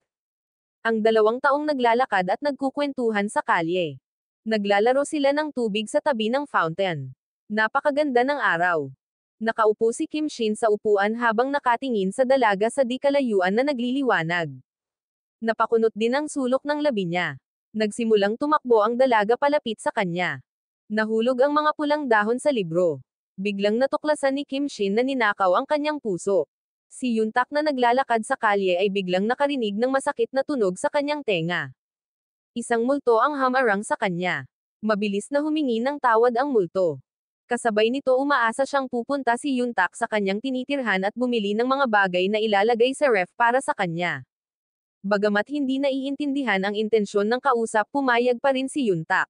Ang 2 taong naglalakad at nagkukwentuhan sa kalye. Naglalaro sila ng tubig sa tabi ng fountain. Napakaganda ng araw. Nakaupo si Kim Shin sa upuan habang nakatingin sa dalaga sa di kalayuan na nagliliwanag. Napakunot din ang sulok ng labi niya. Nagsimulang tumakbo ang dalaga palapit sa kanya. Nahulog ang mga pulang dahon sa libro. Biglang natuklasan ni Kim Shin na ninakaw ang kanyang puso. Si Yuntak na naglalakad sa kalye ay biglang nakarinig ng masakit na tunog sa kanyang tenga. Isang multo ang hamarang sa kanya. Mabilis na humingi ng tawad ang multo. Kasabay nito umaasa siyang pupunta si Yuntak sa kanyang tinitirhan at bumili ng mga bagay na ilalagay sa ref para sa kanya. Bagamat hindi naiintindihan ang intensyon ng kausap pumayag pa rin si Yuntak.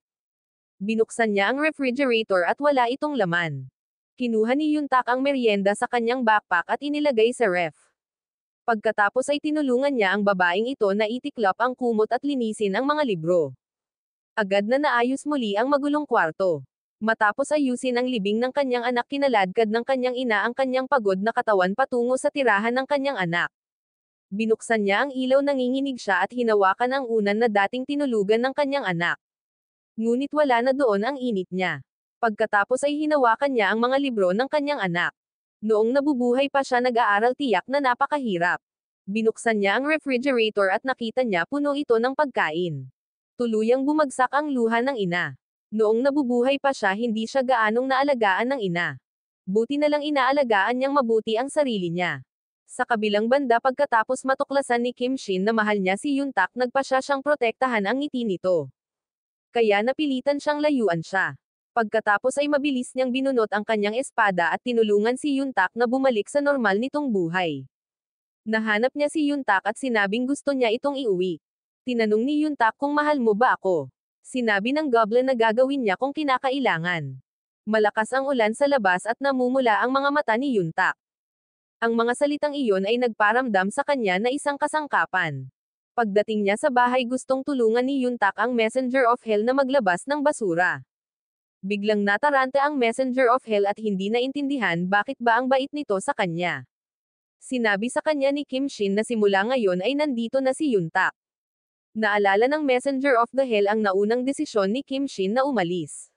Binuksan niya ang refrigerator at wala itong laman. Kinuha ni Yuntak ang merienda sa kanyang backpack at inilagay sa ref. Pagkatapos ay tinulungan niya ang babaeng ito na itiklop ang kumot at linisin ang mga libro. Agad na naayos muli ang magulong kwarto. Matapos ayusin ang libing ng kanyang anak kinaladkad ng kanyang ina ang kanyang pagod na katawan patungo sa tirahan ng kanyang anak. Binuksan niya ang ilaw nanginginig siya at hinawakan ang unan na dating tinulugan ng kanyang anak. Ngunit wala na doon ang init niya. Pagkatapos ay hinawakan niya ang mga libro ng kanyang anak. Noong nabubuhay pa siya nag-aaral tiyak na napakahirap. Binuksan niya ang refrigerator at nakita niya puno ito ng pagkain. Tuluyang bumagsak ang luha ng ina. Noong nabubuhay pa siya hindi siya gaanong naalagaan ng ina. Buti na lang inaalagaan niyang mabuti ang sarili niya. Sa kabilang banda pagkatapos matuklasan ni Kim Shin na mahal niya si Yuntak nagpasya siyang protektahan ang ngiti nito. Kaya napilitan siyang layuan siya. Pagkatapos ay mabilis niyang binunot ang kanyang espada at tinulungan si Yuntak na bumalik sa normal nitong buhay. Nahanap niya si Yuntak at sinabing gusto niya itong iuwi. Tinanong ni Yuntak kung mahal mo ba ako. Sinabi ng goblin na gagawin niya kung kinakailangan. Malakas ang ulan sa labas at namumula ang mga mata ni Yuntak. Ang mga salitang iyon ay nagparamdam sa kanya na isang kasangkapan. Pagdating niya sa bahay gustong tulungan ni Yuntak ang Messenger of Hell na maglabas ng basura. Biglang natarante ang Messenger of Hell at hindi naintindihan bakit ba ang bait nito sa kanya. Sinabi sa kanya ni Kim Shin na simula ngayon ay nandito na si Yuntak. Naalala ng Messenger of the Hell ang naunang desisyon ni Kim Shin na umalis.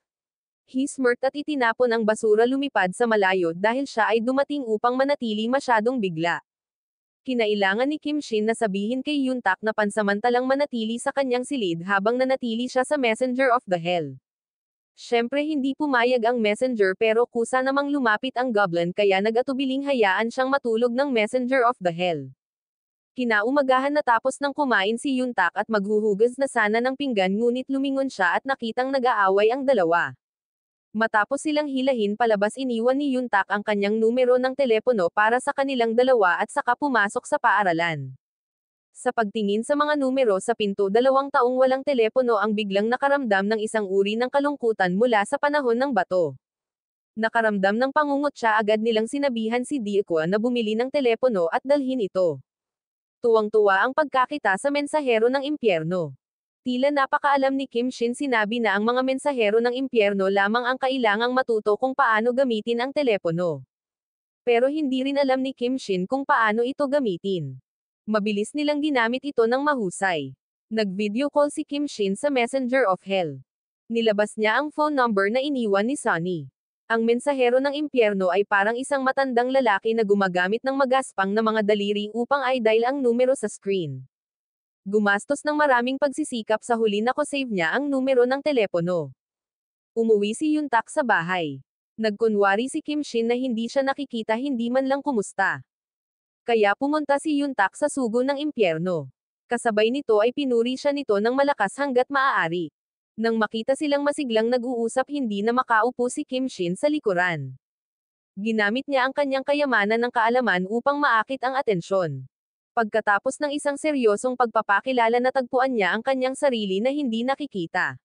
He smirked at itinapon ang basura lumipad sa malayo dahil siya ay dumating upang manatili masyadong bigla. Kinailangan ni Kim Shin na sabihin kay Yuntak na pansamantalang manatili sa kanyang silid habang nanatili siya sa Messenger of the Hell. Siyempre hindi pumayag ang messenger pero kusa namang lumapit ang goblin kaya nag-atubiling hayaan siyang matulog ng Messenger of the Hell. Kinaumagahan natapos ng kumain si Yuntak at maghuhugas na sana ng pinggan ngunit lumingon siya at nakitang nag-aaway ang dalawa. Matapos silang hilahin palabas iniwan ni Yuntak ang kanyang numero ng telepono para sa kanilang dalawa at saka pumasok sa paaralan. Sa pagtingin sa mga numero sa pinto 2 taong walang telepono ang biglang nakaramdam ng isang uri ng kalungkutan mula sa panahon ng bato. Nakaramdam ng pangungutya agad nilang sinabihan si Dieko na bumili ng telepono at dalhin ito. Tuwang-tuwa ang pagkakita sa mensahero ng impyerno. Tila napakaalam ni Kim Shin sinabi na ang mga mensahero ng impyerno lamang ang kailangang matuto kung paano gamitin ang telepono. Pero hindi rin alam ni Kim Shin kung paano ito gamitin. Mabilis nilang ginamit ito ng mahusay. Nag-video call si Kim Shin sa Messenger of Hell. Nilabas niya ang phone number na iniwan ni Sunny. Ang mensahero ng impyerno ay parang isang matandang lalaki na gumagamit ng magaspang na mga daliri upang i-dial ang numero sa screen. Gumastos ng maraming pagsisikap sa huli na ko-save niya ang numero ng telepono. Umuwi si Yuntak sa bahay. Nagkunwari si Kim Shin na hindi siya nakikita hindi man lang kumusta. Kaya pumunta si Yuntak sa sugo ng impyerno. Kasabay nito ay pinuri siya nito ng malakas hanggat maaari. Nang makita silang masiglang nag-uusap hindi na makaupo si Kim Shin sa likuran. Ginamit niya ang kanyang kayamanan ng kaalaman upang maakit ang atensyon. Pagkatapos ng isang seryosong pagpapakilala natagpuan niya ang kanyang sarili na hindi nakikita.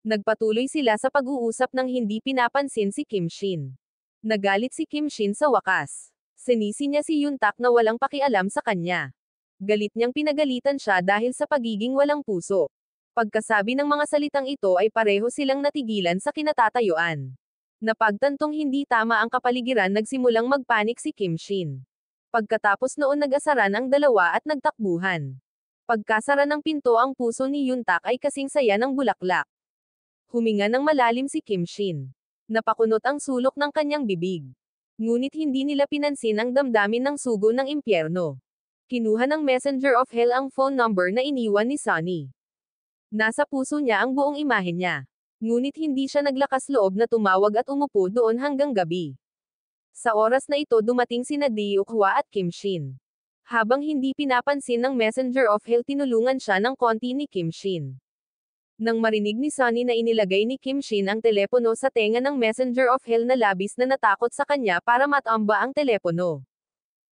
Nagpatuloy sila sa pag-uusap nang hindi pinapansin si Kim Shin. Nagalit si Kim Shin sa wakas. Sinisi niya si Yuntak na walang pakialam sa kanya. Galit niyang pinagalitan siya dahil sa pagiging walang puso. Pagkasabi ng mga salitang ito ay pareho silang natigilan sa kinatatayuan. Napagtantong hindi tama ang kapaligiran nagsimulang magpanik si Kim Shin. Pagkatapos noon nag-asaran ang dalawa at nagtakbuhan. Pagkasara ng pinto ang puso ni Yuntak ay kasing saya ng bulaklak. Huminga ng malalim si Kim Shin. Napakunot ang sulok ng kanyang bibig. Ngunit hindi nila pinansin ang damdamin ng sugo ng impyerno. Kinuha ng Messenger of Hell ang phone number na iniwan ni Sunny. Nasa puso niya ang buong imahe niya. Ngunit hindi siya naglakas loob na tumawag at umupo doon hanggang gabi. Sa oras na ito dumating sina Diukhwa at Kim Shin. Habang hindi pinapansin ng Messenger of Hell tinulungan siya ng konti ni Kim Shin. Nang marinig ni Sunny na inilagay ni Kim Shin ang telepono sa tenga ng Messenger of Hell na labis na natakot sa kanya para matamba ang telepono.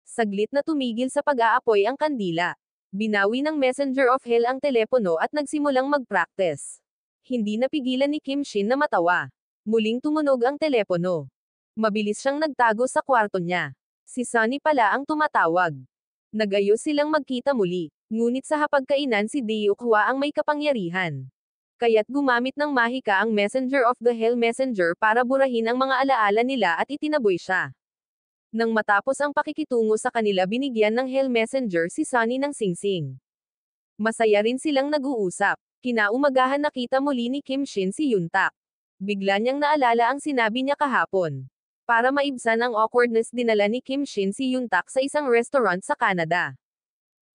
Saglit na tumigil sa pag-aapoy ang kandila. Binawi ng Messenger of Hell ang telepono at nagsimulang mag-practice. Hindi napigilan ni Kim Shin na matawa. Muling tumunog ang telepono. Mabilis siyang nagtago sa kwarto niya. Si Sunny pala ang tumatawag. Nag-ayos silang magkita muli. Ngunit sa hapagkainan si Diukhwa ang may kapangyarihan. Kaya't gumamit ng mahika ang Messenger of the Hell Messenger para burahin ang mga alaala nila at itinaboy siya. Nang matapos ang pakikitungo sa kanila binigyan ng Hell Messenger si Sunny ng singsing. Masaya rin silang nag-uusap. Kinaumagahan nakita muli ni Kim Shin si Yuntak. Bigla niyang naalala ang sinabi niya kahapon. Para maibsan ang awkwardness dinala ni Kim Shin si Yuntak sa isang restaurant sa Canada.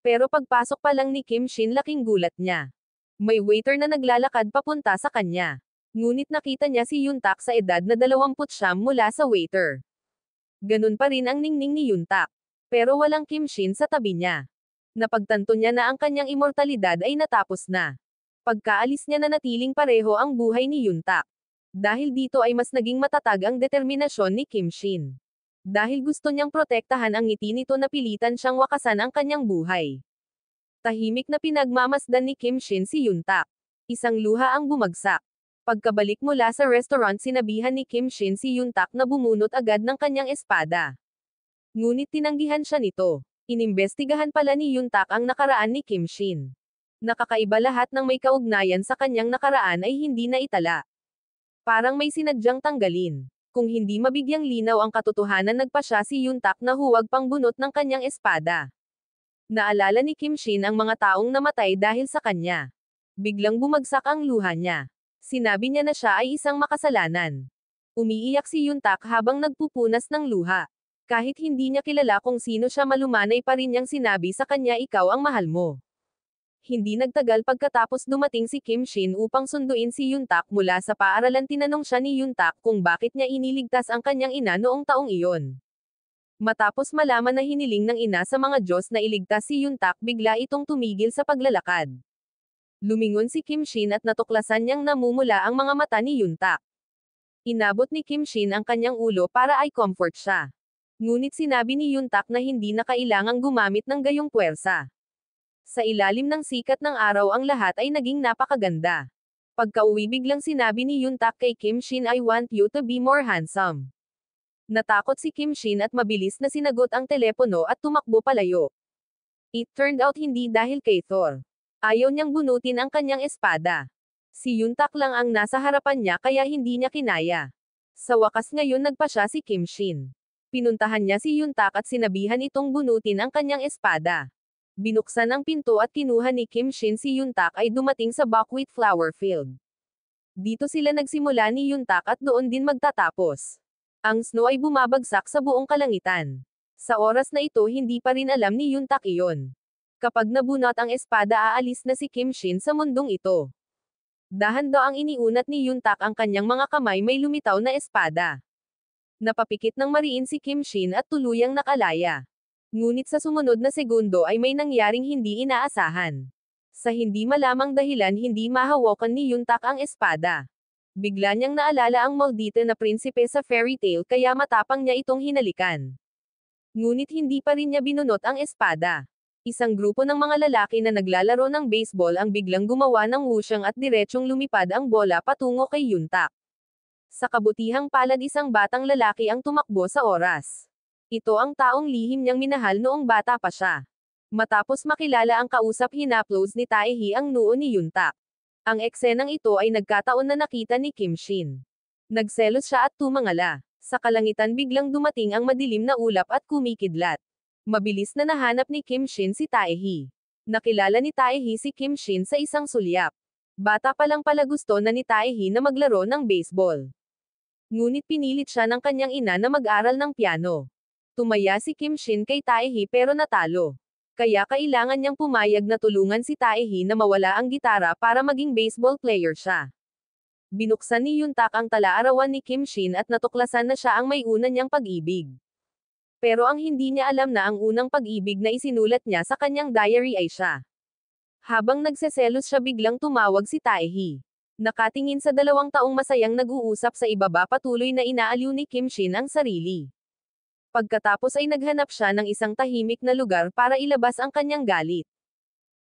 Pero pagpasok pa lang ni Kim Shin laking gulat niya. May waiter na naglalakad papunta sa kanya. Ngunit nakita niya si Yuntak sa edad na 29 mula sa waiter. Ganun pa rin ang ningning ni Yuntak. Pero walang Kim Shin sa tabi niya. Napagtanto niya na ang kanyang immortalidad ay natapos na. Pagkaalis niya na natiling pareho ang buhay ni Yuntak. Dahil dito ay mas naging matatag ang determinasyon ni Kim Shin. Dahil gusto niyang protektahan ang ngiti nito, napilitan siyang wakasan ang kanyang buhay. Tahimik na pinagmamasdan ni Kim Shin si Yuntak. Isang luha ang bumagsak. Pagkabalik mula sa restaurant, sinabihan ni Kim Shin si Yuntak na bumunot agad ng kanyang espada. Ngunit tinanggihan siya nito. Inimbestigahan pala ni Yuntak ang nakaraan ni Kim Shin. Nakakaiba, lahat ng may kaugnayan sa kanyang nakaraan ay hindi na itala. Parang may sinadyang tanggalin. Kung hindi mabigyang linaw ang katotohanan, nagpa siya si Yuntak na huwag pang bunot ng kanyang espada. Naalala ni Kim Shin ang mga taong namatay dahil sa kanya. Biglang bumagsak ang luha niya. Sinabi niya na siya ay isang makasalanan. Umiiyak si Yuntak habang nagpupunas ng luha. Kahit hindi niya kilala kung sino siya, malumanay pa rin niyang sinabi sa kanya, ikaw ang mahal mo. Hindi nagtagal pagkatapos dumating si Kim Shin upang sunduin si Yuntak mula sa paaralan, tinanong siya ni Yuntak kung bakit niya iniligtas ang kanyang ina noong taong iyon. Matapos malaman na hiniling ng ina sa mga Diyos na iligtas si Yuntak, bigla itong tumigil sa paglalakad. Lumingon si Kim Shin at natuklasan niyang namumula ang mga mata ni Yuntak. Inabot ni Kim Shin ang kanyang ulo para ay comfort siya. Ngunit sinabi ni Yuntak na hindi na kailangang gumamit ng gayong puwersa. Sa ilalim ng sikat ng araw, ang lahat ay naging napakaganda. Pagkauwi, biglang sinabi ni Yuntak kay Kim Shin, I want you to be more handsome. Natakot si Kim Shin at mabilis na sinagot ang telepono at tumakbo palayo. It turned out hindi dahil kay Thor. Ayaw niyang bunutin ang kanyang espada. Si Yuntak lang ang nasa harapan niya, kaya hindi niya kinaya. Sa wakas ngayon, nagpa siya si Kim Shin. Pinuntahan niya si Yuntak at sinabihan itong bunutin ang kanyang espada. Binuksan ang pinto at kinuha ni Kim Shin si Yuntak, ay dumating sa buckwheat flower field. Dito sila nagsimula ni Yuntak at doon din magtatapos. Ang snow ay bumabagsak sa buong kalangitan. Sa oras na ito, hindi pa rin alam ni Yuntak iyon. Kapag nabunot ang espada, aalis na si Kim Shin sa mundong ito. Dahan-daang iniunat ni Yuntak ang kanyang mga kamay, may lumitaw na espada. Napapikit ng mariin si Kim Shin at tuluyang nakalaya. Ngunit sa sumunod na segundo ay may nangyaring hindi inaasahan. Sa hindi malamang dahilan, hindi mahawakan ni Yuntak ang espada. Bigla niyang naalala ang maldita na prinsipe sa fairy tale, kaya matapang niya itong hinalikan. Ngunit hindi pa rin niya binunot ang espada. Isang grupo ng mga lalaki na naglalaro ng baseball ang biglang gumawa ng wusyang at diretsyong lumipad ang bola patungo kay Yuntak. Sa kabutihang palad, isang batang lalaki ang tumakbo sa oras. Ito ang taong lihim niyang minahal noong bata pa siya. Matapos makilala ang kausap, hinaplos ni Taehi ang noo ni Yuntak. Ang eksenang ito ay nagkataon na nakita ni Kim Shin. Nagselos siya at tumangala. Sa kalangitan, biglang dumating ang madilim na ulap at kumikidlat. Mabilis na nahanap ni Kim Shin si Taehi. Nakilala ni Taehi si Kim Shin sa isang sulyap. Bata pa lang pala gusto na ni Taehi na maglaro ng baseball. Ngunit pinilit siya ng kanyang ina na mag-aral ng piano. Tumaya si Kim Shin kay Taehi pero natalo. Kaya kailangan niyang pumayag na tulungan si Taehi na mawala ang gitara para maging baseball player siya. Binuksan ni Yuntak ang tala-arawan ni Kim Shin at natuklasan na siya ang may una niyang pag-ibig. Pero ang hindi niya alam na ang unang pag-ibig na isinulat niya sa kanyang diary ay siya. Habang nagseselos siya, biglang tumawag si Taehi. Nakatingin sa 2 taong masayang nag-uusap sa ibaba, patuloy na inaaliw ni Kim Shin ang sarili. Pagkatapos ay naghanap siya ng isang tahimik na lugar para ilabas ang kanyang galit.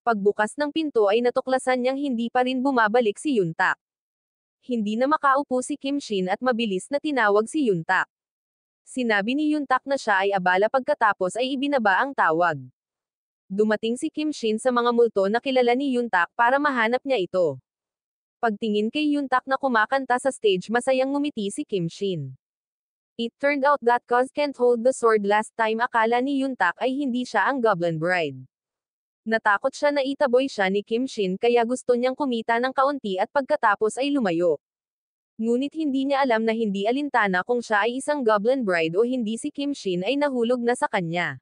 Pagbukas ng pinto ay natuklasan niyang hindi pa rin bumabalik si Yuntak. Hindi na makaupo si Kim Shin at mabilis na tinawag si Yuntak. Sinabi ni Yuntak na siya ay abala, pagkatapos ay ibinaba ang tawag. Dumating si Kim Shin sa mga multo na kilala ni Yuntak para mahanap niya ito. Pagtingin kay Yuntak na kumakanta sa stage, masayang ngumiti si Kim Shin. It turned out that cause can't hold the sword last time. Akala ni Yuntak ay hindi siya ang Goblin Bride. Natakot siya na itaboy siya ni Kim Shin, kaya gusto niyang kumita ng kaunti at pagkatapos ay lumayo. Ngunit hindi niya alam na hindi alintana kung siya ay isang Goblin Bride o hindi, si Kim Shin ay nahulog na sa kanya.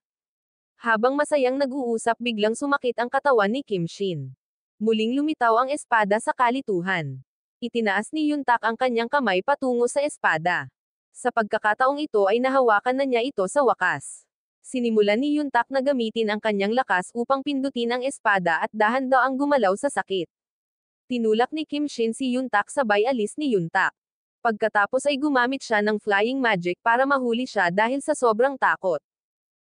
Habang masayang nag-uusap, biglang sumakit ang katawan ni Kim Shin. Muling lumitaw ang espada sa kalituhan. Itinaas ni Yuntak ang kanyang kamay patungo sa espada. Sa pagkakataong ito ay nahawakan na niya ito sa wakas. Sinimulan ni Yuntak na gamitin ang kanyang lakas upang pindutin ang espada at dahan-daang gumalaw sa sakit. Tinulak ni Kim Shin si Yuntak sabay alis ni Yuntak. Pagkatapos ay gumamit siya ng flying magic para mahuli siya dahil sa sobrang takot.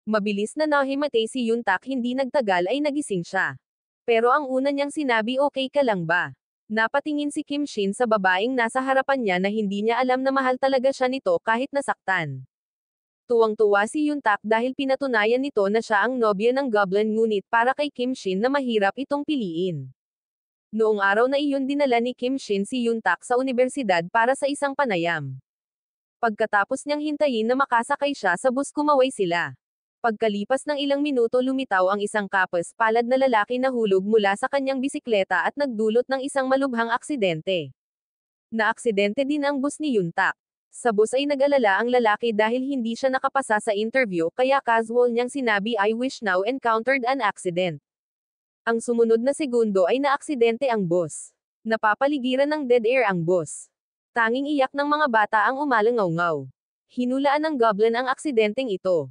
Mabilis na nahimatay si Yuntak, hindi nagtagal ay nagising siya. Pero ang una niyang sinabi, okay ka lang ba? Napatingin si Kim Shin sa babaeng nasa harapan niya na hindi niya alam na mahal talaga siya nito kahit nasaktan. Tuwang-tuwa si Yuntak dahil pinatunayan nito na siya ang nobya ng goblin, ngunit para kay Kim Shin na mahirap itong piliin. Noong araw na iyon dinala ni Kim Shin si Yuntak sa universidad para sa isang panayam. Pagkatapos niyang hintayin na makasakay siya sa bus, kumaway sila. Pagkalipas ng ilang minuto lumitaw ang isang kapos-palad na lalaki na hulog mula sa kanyang bisikleta at nagdulot ng isang malubhang aksidente. Naaksidente din ang bus ni Yuntak. Sa bus ay nag-alala ang lalaki dahil hindi siya nakapasa sa interview, kaya casual niyang sinabi, I wish now encountered an accident. Ang sumunod na segundo ay naaksidente ang bus. Napapaligiran ng dead air ang bus. Tanging iyak ng mga bata ang umalangaw-ngaw. Hinulaan ng goblin ang aksidenteng ito.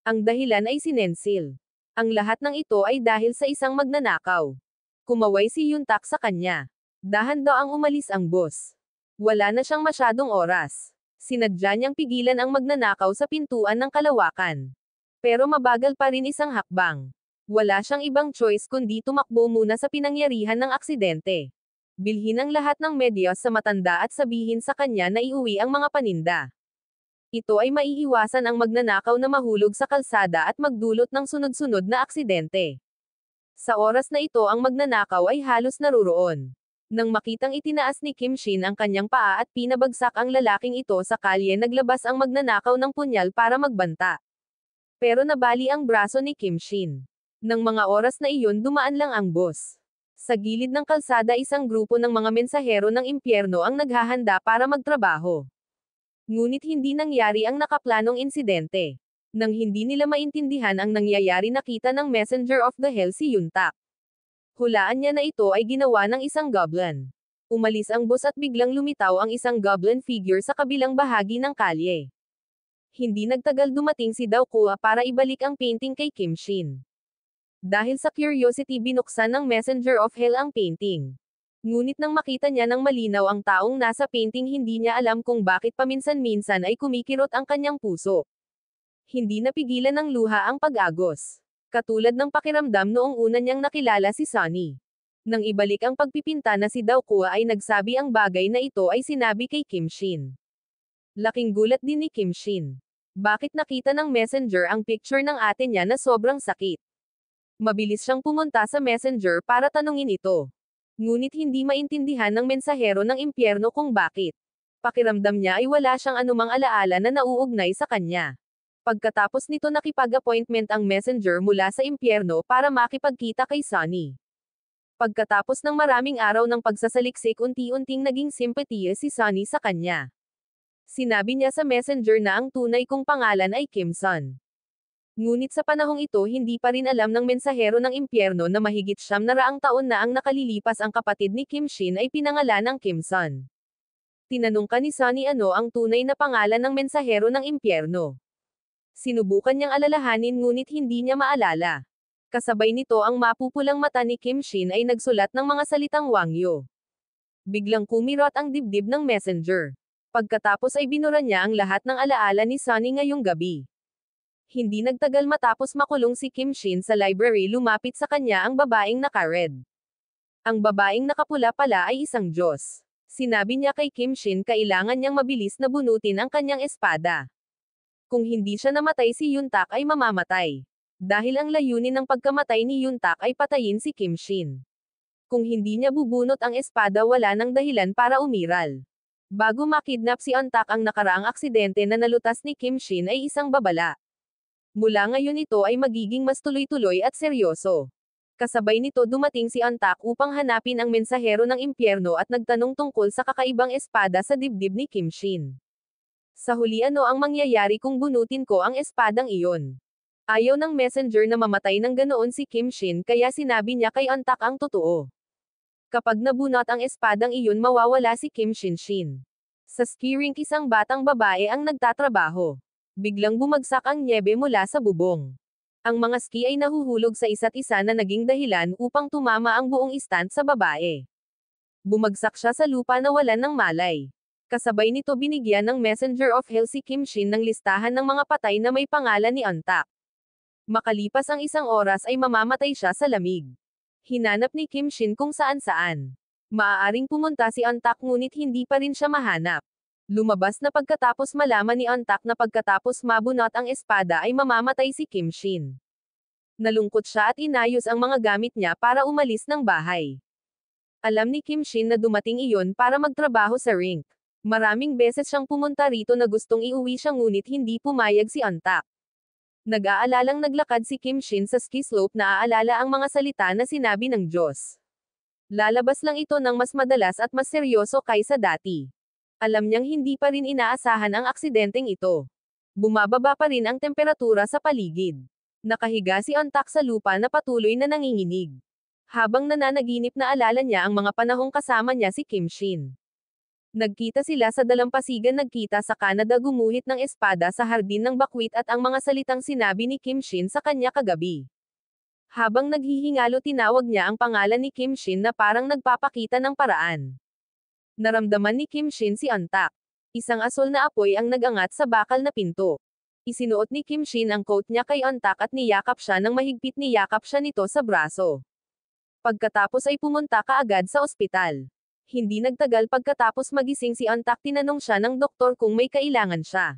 Ang dahilan ay sinensil. Ang lahat ng ito ay dahil sa isang magnanakaw. Kumaway si Yuntak sa kanya. Dahan daw ang umalis ang bus. Wala na siyang masyadong oras. Sinadya niyang pigilan ang magnanakaw sa pintuan ng kalawakan. Pero mabagal pa rin isang hakbang. Wala siyang ibang choice kundi tumakbo muna sa pinangyarihan ng aksidente. Bilhin ang lahat ng medyas sa matanda at sabihin sa kanya na iuwi ang mga paninda. Ito ay maiiwasan ang magnanakaw na mahulog sa kalsada at magdulot ng sunod-sunod na aksidente. Sa oras na ito ang magnanakaw ay halos naruroon. Nang makitang itinaas ni Kim Shin ang kanyang paa at pinabagsak ang lalaking ito sa kalye, naglabas ang magnanakaw ng punyal para magbanta. Pero nabali ang braso ni Kim Shin. Nang mga oras na iyon dumaan lang ang bus. Sa gilid ng kalsada isang grupo ng mga mensahero ng impyerno ang naghahanda para magtrabaho. Ngunit hindi nangyari ang nakaplanong insidente. Nang hindi nila maintindihan ang nangyayari, nakita ng Messenger of the Hell si Yuntak. Hulaan niya na ito ay ginawa ng isang goblin. Umalis ang bus at biglang lumitaw ang isang goblin figure sa kabilang bahagi ng kalye. Hindi nagtagal dumating si Dao Kua para ibalik ang painting kay Kim Shin. Dahil sa curiosity binuksan ng Messenger of Hell ang painting. Ngunit nang makita niya ng malinaw ang taong nasa painting, hindi niya alam kung bakit paminsan-minsan ay kumikirot ang kanyang puso. Hindi napigilan ng luha ang pag-agos. Katulad ng pakiramdam noong una niyang nakilala si Sunny. Nang ibalik ang pagpipinta na si Dao Kua ay nagsabi ang bagay na ito ay sinabi kay Kim Shin. Laking gulat din ni Kim Shin. Bakit nakita ng messenger ang picture ng ate niya na sobrang sakit? Mabilis siyang pumunta sa messenger para tanungin ito. Ngunit hindi maintindihan ng mensahero ng impyerno kung bakit. Pakiramdam niya ay wala siyang anumang alaala na nauugnay sa kanya. Pagkatapos nito nakipag-appointment ang messenger mula sa impyerno para makipagkita kay Sunny. Pagkatapos ng maraming araw ng pagsasaliksik, unti-unting naging simpatiya si Sunny sa kanya. Sinabi niya sa messenger na ang tunay kong pangalan ay Kim Sun. Ngunit sa panahong ito hindi pa rin alam ng mensahero ng impyerno na mahigit 900 taon na ang nakalilipas, ang kapatid ni Kim Shin ay pinangalan ng Kim Sun. Tinanong ka ni Sunny ano ang tunay na pangalan ng mensahero ng impyerno. Sinubukan niyang alalahanin ngunit hindi niya maalala. Kasabay nito ang mapupulang mata ni Kim Shin ay nagsulat ng mga salitang wangyo. Biglang kumirot ang dibdib ng messenger. Pagkatapos ay binura niya ang lahat ng alaala ni Sunny ngayong gabi. Hindi nagtagal matapos makulong si Kim Shin sa library, lumapit sa kanya ang babaeng naka-red. Ang babaeng nakapula pala ay isang Diyos. Sinabi niya kay Kim Shin kailangan niyang mabilis na bunutin ang kanyang espada. Kung hindi siya namatay, si Yuntak ay mamamatay. Dahil ang layunin ng pagkamatay ni Yuntak ay patayin si Kim Shin. Kung hindi niya bubunot ang espada, wala nang dahilan para umiral. Bago makidnap si Yuntak, ang nakaraang aksidente na nalutas ni Kim Shin ay isang babala. Mula ngayon ito ay magiging mas tuloy-tuloy at seryoso. Kasabay nito dumating si Yuntak upang hanapin ang mensahero ng impyerno at nagtanong tungkol sa kakaibang espada sa dibdib ni Kim Shin. Sa huli, ano ang mangyayari kung bunutin ko ang espadang iyon? Ayaw ng messenger na mamatay ng ganoon si Kim Shin, kaya sinabi niya kay Yuntak ang totoo. Kapag nabunot ang espadang iyon, mawawala si Kim Shin. Sa ski rink isang batang babae ang nagtatrabaho. Biglang bumagsak ang nyebe mula sa bubong. Ang mga ski ay nahuhulog sa isa't isa na naging dahilan upang tumama ang buong stand sa babae. Bumagsak siya sa lupa na walan ng malay. Kasabay nito binigyan ng Messenger of Hell si Kim Shin ng listahan ng mga patay na may pangalan ni Antak. Makalipas ang isang oras ay mamamatay siya sa lamig. Hinanap ni Kim Shin kung saan-saan. Maaaring pumunta si Antak ngunit hindi pa rin siya mahanap. Lumabas na pagkatapos malaman ni Antak na pagkatapos mabunot ang espada ay mamamatay si Kim Shin. Nalungkot siya at inayos ang mga gamit niya para umalis ng bahay. Alam ni Kim Shin na dumating iyon para magtrabaho sa rink. Maraming beses siyang pumunta rito na gustong iuwi siya ngunit hindi pumayag si Antak. Nag-aalalang naglakad si Kim Shin sa ski slope na aalala ang mga salita na sinabi ng Diyos. Lalabas lang ito ng mas madalas at mas seryoso kaysa dati. Alam niyang hindi pa rin inaasahan ang aksidenteng ito. Bumababa pa rin ang temperatura sa paligid. Nakahiga si Antak sa lupa na patuloy na nanginginig. Habang nananaginip na alala niya ang mga panahong kasama niya si Kim Shin. Nagkita sila sa dalampasigan, nagkita sa Canada, gumuhit ng espada sa hardin ng bakwit at ang mga salitang sinabi ni Kim Shin sa kanya kagabi. Habang naghihingalo tinawag niya ang pangalan ni Kim Shin na parang nagpapakita ng paraan. Naramdaman ni Kim Shin si Antak. Isang asol na apoy ang nagangat sa bakal na pinto. Isinuot ni Kim Shin ang coat niya kay Antak at niyakap siya ng mahigpit, niyakap siya nito sa braso. Pagkatapos ay pumunta kaagad sa ospital. Hindi nagtagal pagkatapos magising si Antak, tinanong siya ng doktor kung may kailangan siya.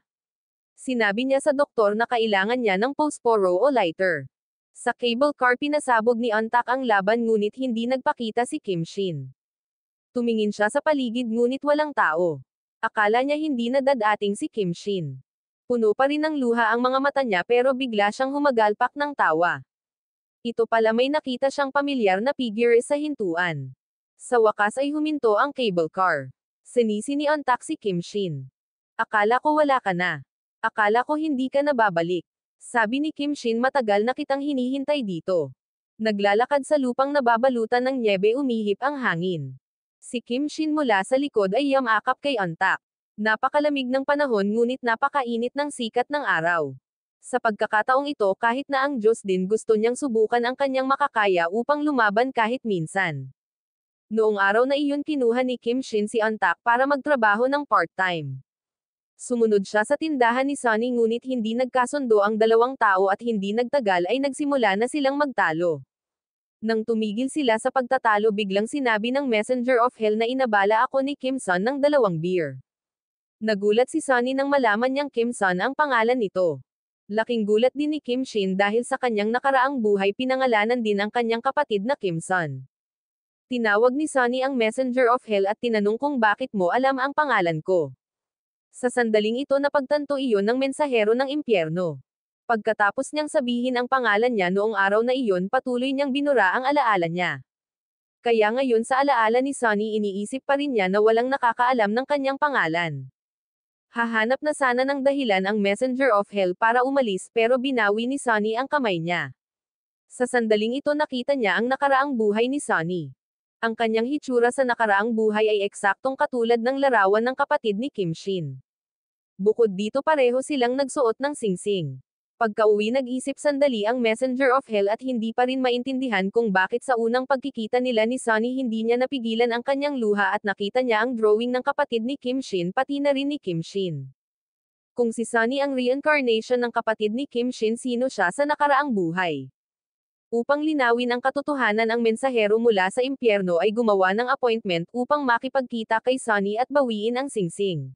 Sinabi niya sa doktor na kailangan niya ng posporo o lighter. Sa cable car pinasabog ni Antak ang laban ngunit hindi nagpakita si Kim Shin. Tumingin siya sa paligid ngunit walang tao. Akala niya hindi na dadating si Kim Shin. Puno pa rin ng luha ang mga mata niya pero bigla siyang humagalpak ng tawa. Ito pala, may nakita siyang pamilyar na figure sa hintuan. Sa wakas ay huminto ang cable car. Sinisi ni Antak si Kim Shin. Akala ko wala ka na. Akala ko hindi ka na babalik. Sabi ni Kim Shin, matagal na kitang hinihintay dito. Naglalakad sa lupang nababalutan ng nyebe, umihip ang hangin. Si Kim Shin mula sa likod ay yamakap kay Antak. Napakalamig ng panahon ngunit napakainit ng sikat ng araw. Sa pagkakataong ito, kahit na ang Diyos din gusto niyang subukan ang kanyang makakaya upang lumaban kahit minsan. Noong araw na iyon kinuha ni Kim Shin si Antak para magtrabaho ng part-time. Sumunod siya sa tindahan ni Sunny ngunit hindi nagkasundo ang dalawang tao at hindi nagtagal ay nagsimula na silang magtalo. Nang tumigil sila sa pagtatalo, biglang sinabi ng Messenger of Hell na inabala ako ni Kim Sun ng 2 beer. Nagulat si Sunny nang malaman niyang Kim Sun ang pangalan nito. Laking gulat din ni Kim Shin dahil sa kanyang nakaraang buhay pinangalanan din ang kanyang kapatid na Kim Sun. Tinawag ni Sunny ang Messenger of Hell at tinanong kung bakit mo alam ang pangalan ko. Sa sandaling ito napagtanto iyon ng mensahero ng impyerno. Pagkatapos niyang sabihin ang pangalan niya noong araw na iyon, patuloy niyang binura ang alaala niya. Kaya ngayon sa alaala ni Sunny, iniisip pa rin niya na walang nakakaalam ng kanyang pangalan. Hahanap na sana ng dahilan ang Messenger of Hell para umalis pero binawi ni Sunny ang kamay niya. Sa sandaling ito nakita niya ang nakaraang buhay ni Sunny. Ang kanyang hitsura sa nakaraang buhay ay eksaktong katulad ng larawan ng kapatid ni Kim Shin. Bukod dito pareho silang nagsuot ng singsing. Pagka-uwi nag-isip sandali ang Messenger of Hell at hindi pa rin maintindihan kung bakit sa unang pagkikita nila ni Sunny hindi niya napigilan ang kanyang luha at nakita niya ang drawing ng kapatid ni Kim Shin pati na rin ni Kim Shin. Kung si Sunny ang reincarnation ng kapatid ni Kim Shin, sino siya sa nakaraang buhay? Upang linawin ang katotohanan, ang mensahero mula sa impyerno ay gumawa ng appointment upang makipagkita kay Sunny at bawiin ang singsing.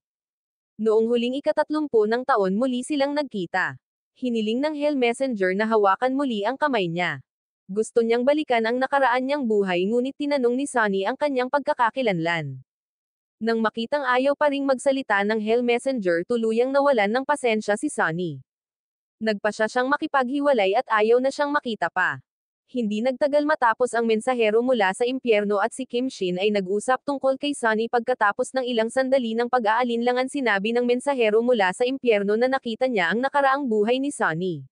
Noong huling ika-30 ng taon muli silang nagkita. Hiniling ng Hell Messenger na hawakan muli ang kamay niya. Gusto niyang balikan ang nakaraan niyang buhay ngunit tinanong ni Sunny ang kanyang pagkakakilanlan. Nang makitang ayaw pa ring magsalita ng Hell Messenger, tuluyang nawalan ng pasensya si Sunny. Nagpasya siyang makipaghiwalay at ayaw na siyang makita pa. Hindi nagtagal matapos ang mensahero mula sa impyerno at si Kim Shin ay nag-usap tungkol kay Sunny. Pagkatapos ng ilang sandali ng pag-aalinlangan, sinabi ng mensahero mula sa impyerno na nakita niya ang nakaraang buhay ni Sunny.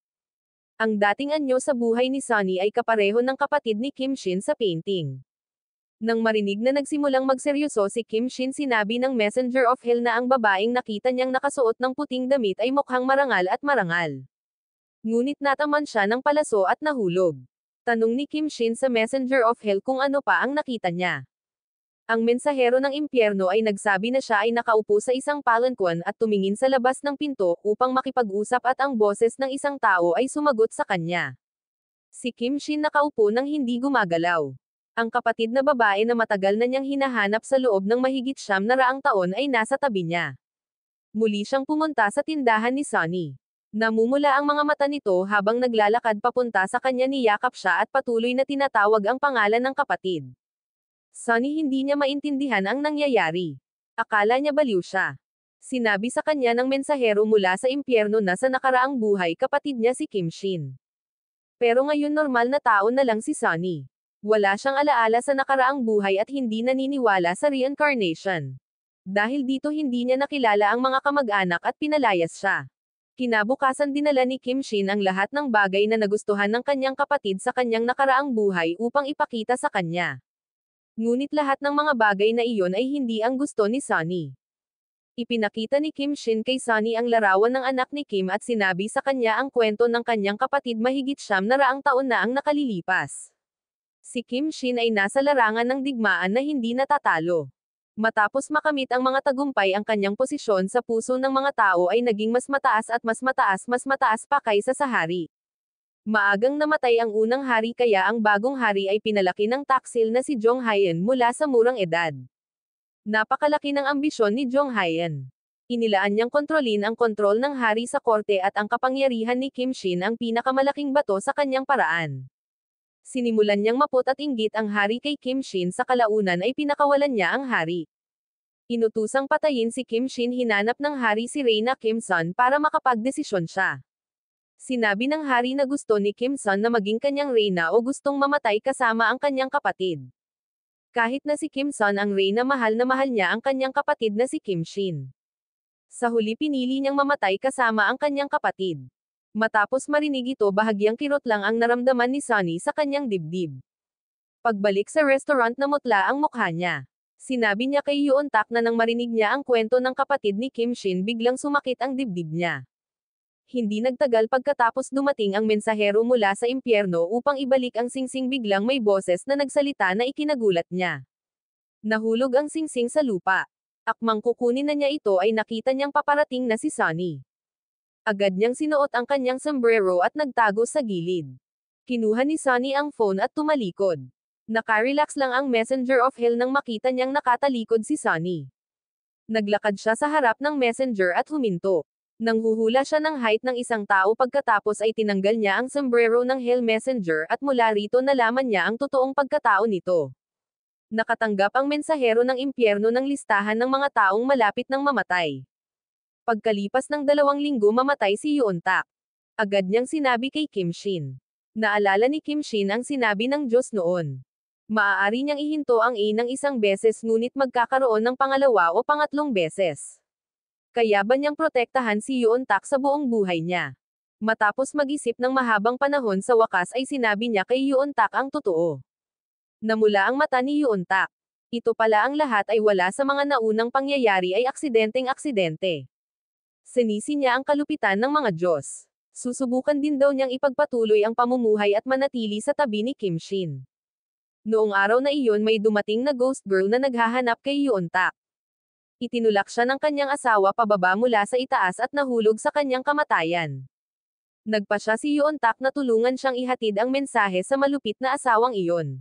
Ang dating anyo sa buhay ni Sunny ay kapareho ng kapatid ni Kim Shin sa painting. Nang marinig na nagsimulang magseryoso si Kim Shin, sinabi ng Messenger of Hell na ang babaeng nakita niyang nakasuot ng puting damit ay mukhang marangal at marangal. Ngunit nataman siya ng palaso at nahulog. Tanong ni Kim Shin sa Messenger of Hell kung ano pa ang nakita niya. Ang mensahero ng impyerno ay nagsabi na siya ay nakaupo sa isang palanquan at tumingin sa labas ng pinto upang makipag-usap at ang boses ng isang tao ay sumagot sa kanya. Si Kim Shin nakaupo nang hindi gumagalaw. Ang kapatid na babae na matagal na niyang hinahanap sa loob ng mahigit 900 taon ay nasa tabi niya. Muli siyang pumunta sa tindahan ni Sunny. Namumula ang mga mata nito habang naglalakad papunta sa kanya, niyakap siya at patuloy na tinatawag ang pangalan ng kapatid. Sunny hindi niya maintindihan ang nangyayari. Akala niya baliw siya. Sinabi sa kanya ng mensahero mula sa impyerno na sa nakaraang buhay kapatid niya si Kim Shin. Pero ngayon normal na tao na lang si Sunny. Wala siyang alaala sa nakaraang buhay at hindi naniniwala sa reincarnation. Dahil dito hindi niya nakilala ang mga kamag-anak at pinalayas siya. Kinabukasan dinala ni Kim Shin ang lahat ng bagay na nagustuhan ng kanyang kapatid sa kanyang nakaraang buhay upang ipakita sa kanya. Ngunit lahat ng mga bagay na iyon ay hindi ang gusto ni Sunny. Ipinakita ni Kim Shin kay Sunny ang larawan ng anak ni Kim at sinabi sa kanya ang kwento ng kanyang kapatid mahigit 900 taon na ang nakalilipas. Si Kim Shin ay nasa larangan ng digmaan na hindi natatalo. Matapos makamit ang mga tagumpay, ang kanyang posisyon sa puso ng mga tao ay naging mas mataas at mas mataas pa kaysa sa hari. Maagang namatay ang unang hari kaya ang bagong hari ay pinalaki ng taksil na si Jong Hayan mula sa murang edad. Napakalaki ng ambisyon ni Jong Hayan. Inilaan niyang kontrolin ang kontrol ng hari sa korte at ang kapangyarihan ni Kim Shin ang pinakamalaking bato sa kanyang paraan. Sinimulan niyang maput at inggit ang hari kay Kim Shin, sa kalaunan ay pinakawalan niya ang hari. Inutusang patayin si Kim Shin, hinanap ng hari si Reyna Kim Sun para makapagdesisyon siya. Sinabi ng hari na gusto ni Kim Sun na maging kanyang reyna o gustong mamatay kasama ang kanyang kapatid. Kahit na si Kim Sun ang reyna, mahal na mahal niya ang kanyang kapatid na si Kim Shin. Sa huli pinili niyang mamatay kasama ang kanyang kapatid. Matapos marinig ito, bahagyang kirot lang ang naramdaman ni Sunny sa kanyang dibdib. Pagbalik sa restaurant, namutla ang mukha niya. Sinabi niya kay Yoon Tak na nang marinig niya ang kwento ng kapatid ni Kim Shin, biglang sumakit ang dibdib niya. Hindi nagtagal pagkatapos dumating ang mensahero mula sa impyerno upang ibalik ang singsing, biglang may boses na nagsalita na ikinagulat niya. Nahulog ang singsing sa lupa. Akmang kukunin na niya ito ay nakita niyang paparating na si Sunny. Agad niyang sinuot ang kanyang sombrero at nagtago sa gilid. Kinuha ni Sunny ang phone at tumalikod. Nakarelax lang ang messenger of hell nang makita niyang nakatalikod si Sunny. Naglakad siya sa harap ng messenger at huminto. Nanghuhula siya ng height ng isang tao, pagkatapos ay tinanggal niya ang sombrero ng hell messenger at mula rito nalaman niya ang totoong pagkatao nito. Nakatanggap ang mensahero ng impyerno ng listahan ng mga taong malapit ng mamatay. Pagkalipas ng 2 linggo, mamatay si Yoon Tak. Agad niyang sinabi kay Kim Shin. Naalala ni Kim Shin ang sinabi ng Diyos noon. Maaari niyang ihinto ang A ng isang beses, ngunit magkakaroon ng pangalawa o pangatlong beses. Kaya ba niyang protektahan si Yoon Tak sa buong buhay niya? Matapos mag-isip ng mahabang panahon, sa wakas ay sinabi niya kay Yoon Tak ang totoo. Namula ang mata ni Yoon Tak. Ito pala ang lahat ay wala sa mga naunang pangyayari, ay aksidenteng-aksidente. Sinisi niya ang kalupitan ng mga Diyos. Susubukan din daw niyang ipagpatuloy ang pamumuhay at manatili sa tabi ni Kim Shin. Noong araw na iyon, may dumating na ghost girl na naghahanap kay Yoon Tak. Itinulak siya ng kanyang asawa pababa mula sa itaas at nahulog sa kanyang kamatayan. Nagpa siya si Yoon Tak na tulungan siyang ihatid ang mensahe sa malupit na asawang iyon.